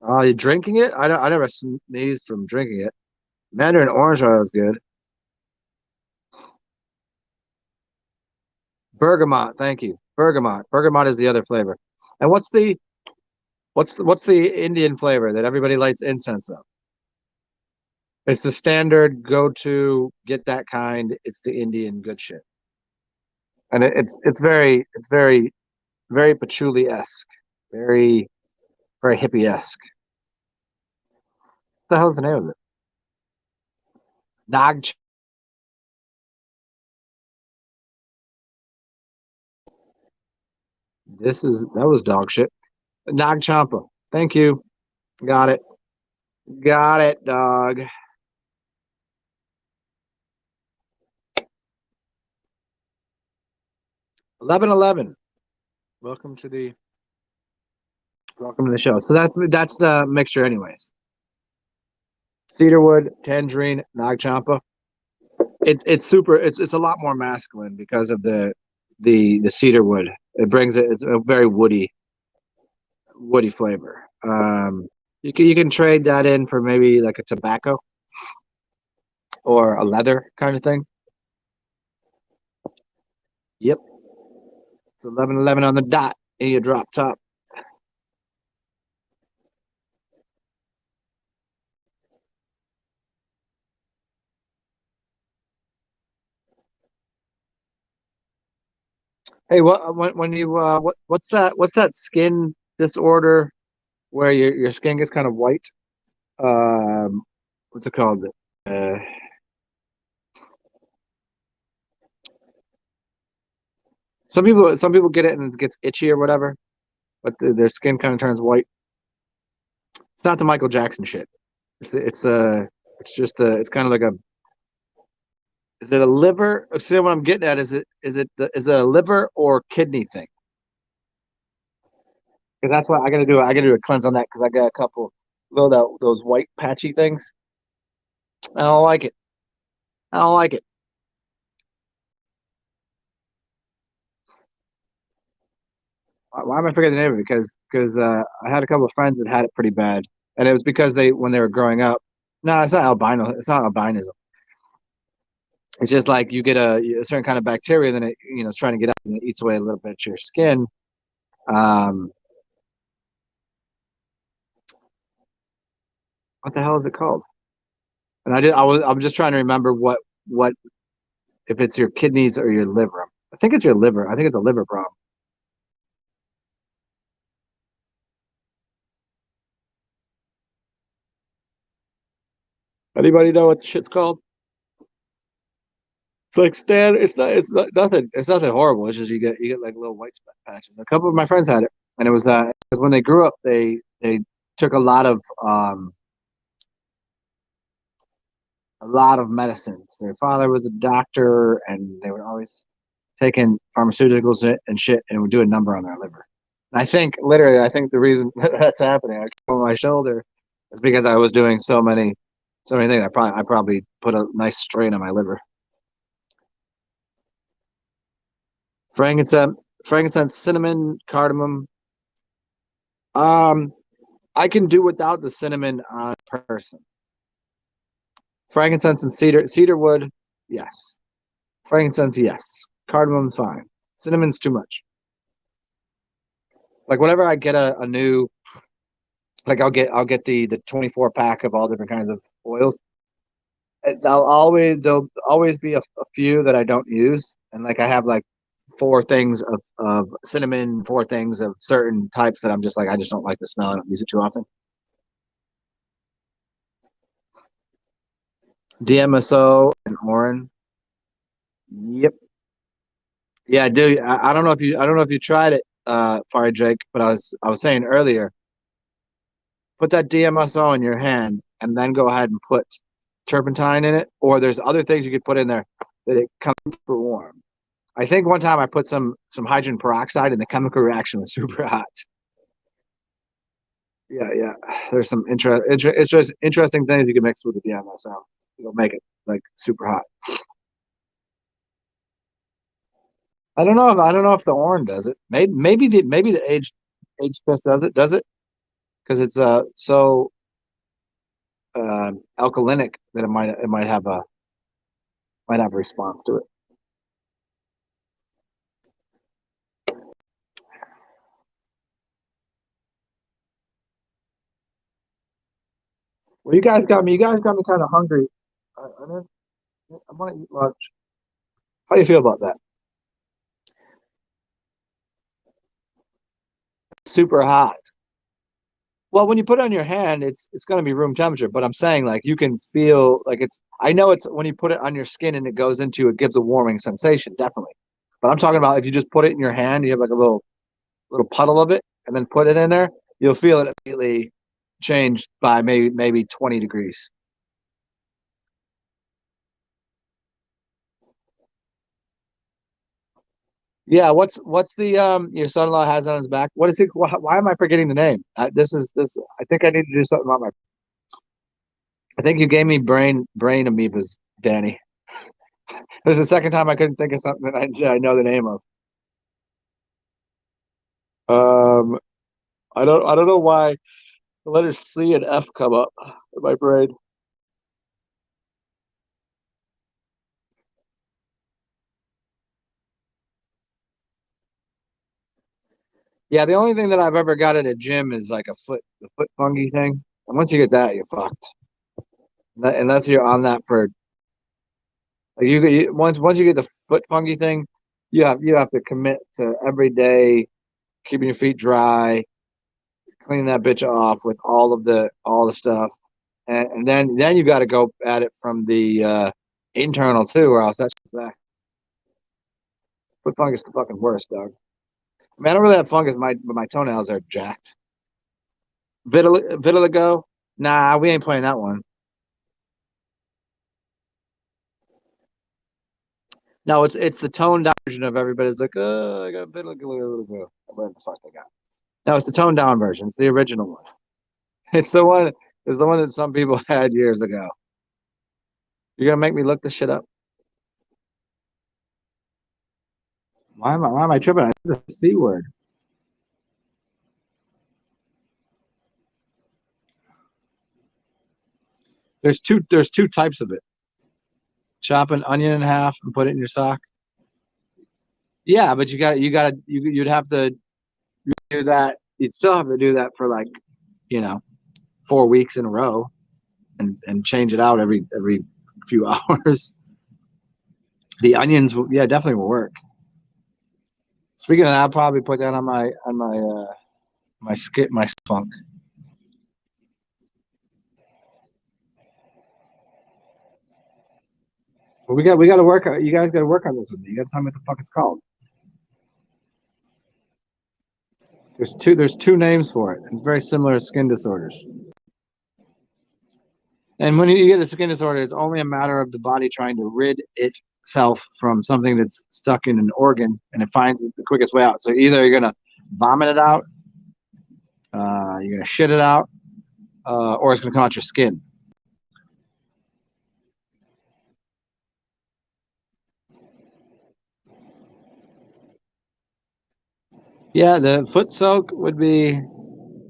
Oh, you drinking it? I never sneezed from drinking it. Mandarin orange oil is good. Bergamot, thank you. Bergamot. Bergamot is the other flavor. And what's the Indian flavor that everybody lights incense of? It's the standard go-to, get that kind. It's the Indian good shit. And it's very very patchouli-esque. Very very hippie-esque. What the hell's the name of it? Nag. That was dog shit. Nag Champa. Thank you. Got it. Got it, dog. 1111. Welcome to the show. So that's the mixture, anyways. Cedarwood, tangerine, Nag Champa. It's super. It's a lot more masculine because of the cedarwood. It brings it. It's a very woody flavor. You can trade that in for maybe like a tobacco or a leather kind of thing. Yep. It's 11:11 on the dot in your drop top. Hey, when you what's that skin disorder where your skin gets kind of white? What's it called? Uh, some people get it and it gets itchy or whatever, but their skin kind of turns white. It's not the Michael Jackson shit. It's kind of like a. Is it a liver? See what I'm getting at? Is it a liver or kidney thing? Because that's what I got to do. I got to do a cleanse on that because I got a couple little those white patchy things. I don't like it. I don't like it. Why am I forgetting the name of it? Because I had a couple of friends that had it pretty bad, and it was because when they were growing up. No, it's not albino. It's not albinism. It's just like you get a certain kind of bacteria, and then it's trying to get up and it eats away a little bit of your skin. Um, what the hell is it called? And I'm just trying to remember what if it's your kidneys or your liver. I think it's your liver. I think it's a liver problem. Anybody know what the shit's called? It's like Stan. It's not nothing. It's nothing horrible. It's just you get like little white patches. A couple of my friends had it, and it was because when they grew up, they took a lot of medicines. Their father was a doctor, and they were always taking pharmaceuticals and shit, and would do a number on their liver. And I think the reason that's happening, I come on my shoulder, is because I was doing so many things. I probably put a nice strain on my liver. Frankincense, cinnamon, cardamom. Um, I can do without the cinnamon on a person. Frankincense and cedar wood, yes. Frankincense, yes. Cardamom's fine. Cinnamon's too much. Like whenever I get a new, like I'll get the 24 pack of all different kinds of oils. There'll always be a few that I don't use, and like I have like four things of cinnamon, four things of certain types that I'm just like I just don't like the smell. I don't use it too often. DMSO and Orin. Yep. Yeah, dude. I don't know if you tried it, Fire Jake, but I was saying earlier, put that DMSO in your hand and then go ahead and put turpentine in it, or there's other things you could put in there that it comes super warm. I think one time I put some hydrogen peroxide and the chemical reaction was super hot. Yeah, yeah. There's some interesting things you can mix with the DMSO. It'll make it like super hot. I don't know if the orange does it. Maybe the aged piss does it. Does it? Because it's so alkalinic that it might have a response to it. Well, you guys got me kind of hungry. I want to eat lunch. How do you feel about that? Super hot. Well, when you put it on your hand, it's going to be room temperature. But I'm saying like you can feel like it's. I know it's when you put it on your skin and it goes into it gives a warming sensation, definitely. But I'm talking about if you just put it in your hand, you have like a little puddle of it, and then put it in there, you'll feel it immediately change by maybe 20 degrees. Yeah, what's the your son-in-law has on his back? What is it? Why am I forgetting the name? This. I think I need to do something about my. I think you gave me brain amoebas, Danny. This is the second time I couldn't think of something that I know the name of. Um, I don't know why the letters C and F come up in my brain. Yeah, the only thing that I've ever got at a gym is like the foot fungi thing. And once you get that, you're fucked. Unless you're on that for like once you get the foot fungi thing, you have to commit to every day keeping your feet dry, cleaning that bitch off with all the stuff, and then you got to go at it from the internal too, or else that's back. Foot fungus is the fucking worst, dog. I mean, I don't really have fungus, but my toenails are jacked. Vitiligo? Nah, we ain't playing that one. No, it's the toned down version of everybody's like, oh, I got vitiligo. Whatever the fuck they got. No, it's the toned down version. It's the original one. It's the one. It's the one that some people had years ago. You're gonna make me look this shit up. Why am I tripping? It's a C word. There's two types of it. Chop an onion in half and put it in your sock. Yeah, but you'd have to do that. You'd still have to do that for like, you know, 4 weeks in a row and change it out every few hours. The onions, yeah, definitely will work. Speaking of that, I'll probably put that on my spunk. But we got to work. You guys got to work on this with me. You got to tell me what the fuck it's called. There's two names for it. It's very similar to skin disorders. And when you get a skin disorder, it's only a matter of the body trying to rid itself from something that's stuck in an organ, and it finds the quickest way out. So either you're gonna vomit it out, you're gonna shit it out, or it's gonna come out your skin. Yeah, the foot soak would be. I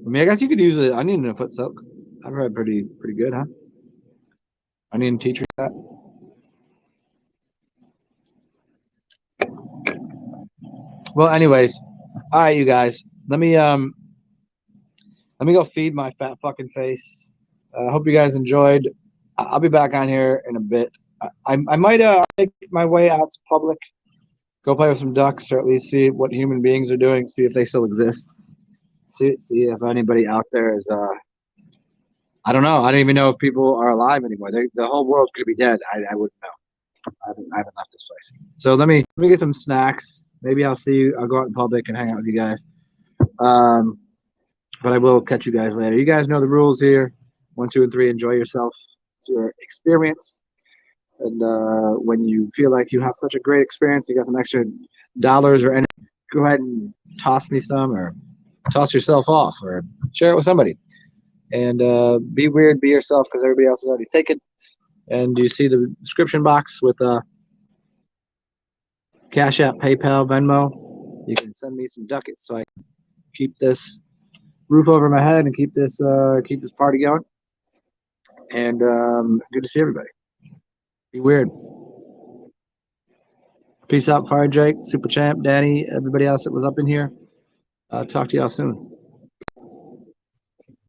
mean, I guess you could use an onion in a foot soak. I've heard pretty good, huh? Onion tea tree that. Well, anyways, all right, you guys. Let me go feed my fat fucking face. I hope you guys enjoyed. I'll be back on here in a bit. I might make my way out to public, go play with some ducks, or at least see what human beings are doing, see if they still exist. See if anybody out there is. I don't know. I don't even know if people are alive anymore. The whole world could be dead. I wouldn't know. I haven't left this place. So let me get some snacks. Maybe I'll see you. I'll go out in public and hang out with you guys. But I will catch you guys later. You guys know the rules here. 1, 2, and 3. Enjoy yourself. It's your experience. And when you feel like you have such a great experience, you got some extra dollars or anything, go ahead and toss me some, or toss yourself off, or share it with somebody. And be weird, be yourself, because everybody else is already taken. And you see the description box with Cash App, PayPal, Venmo. You can send me some ducats so I can keep this roof over my head and keep this party going. And good to see everybody. Be weird. Peace out, Fire Drake, Super Champ, Danny, everybody else that was up in here. Talk to y'all soon.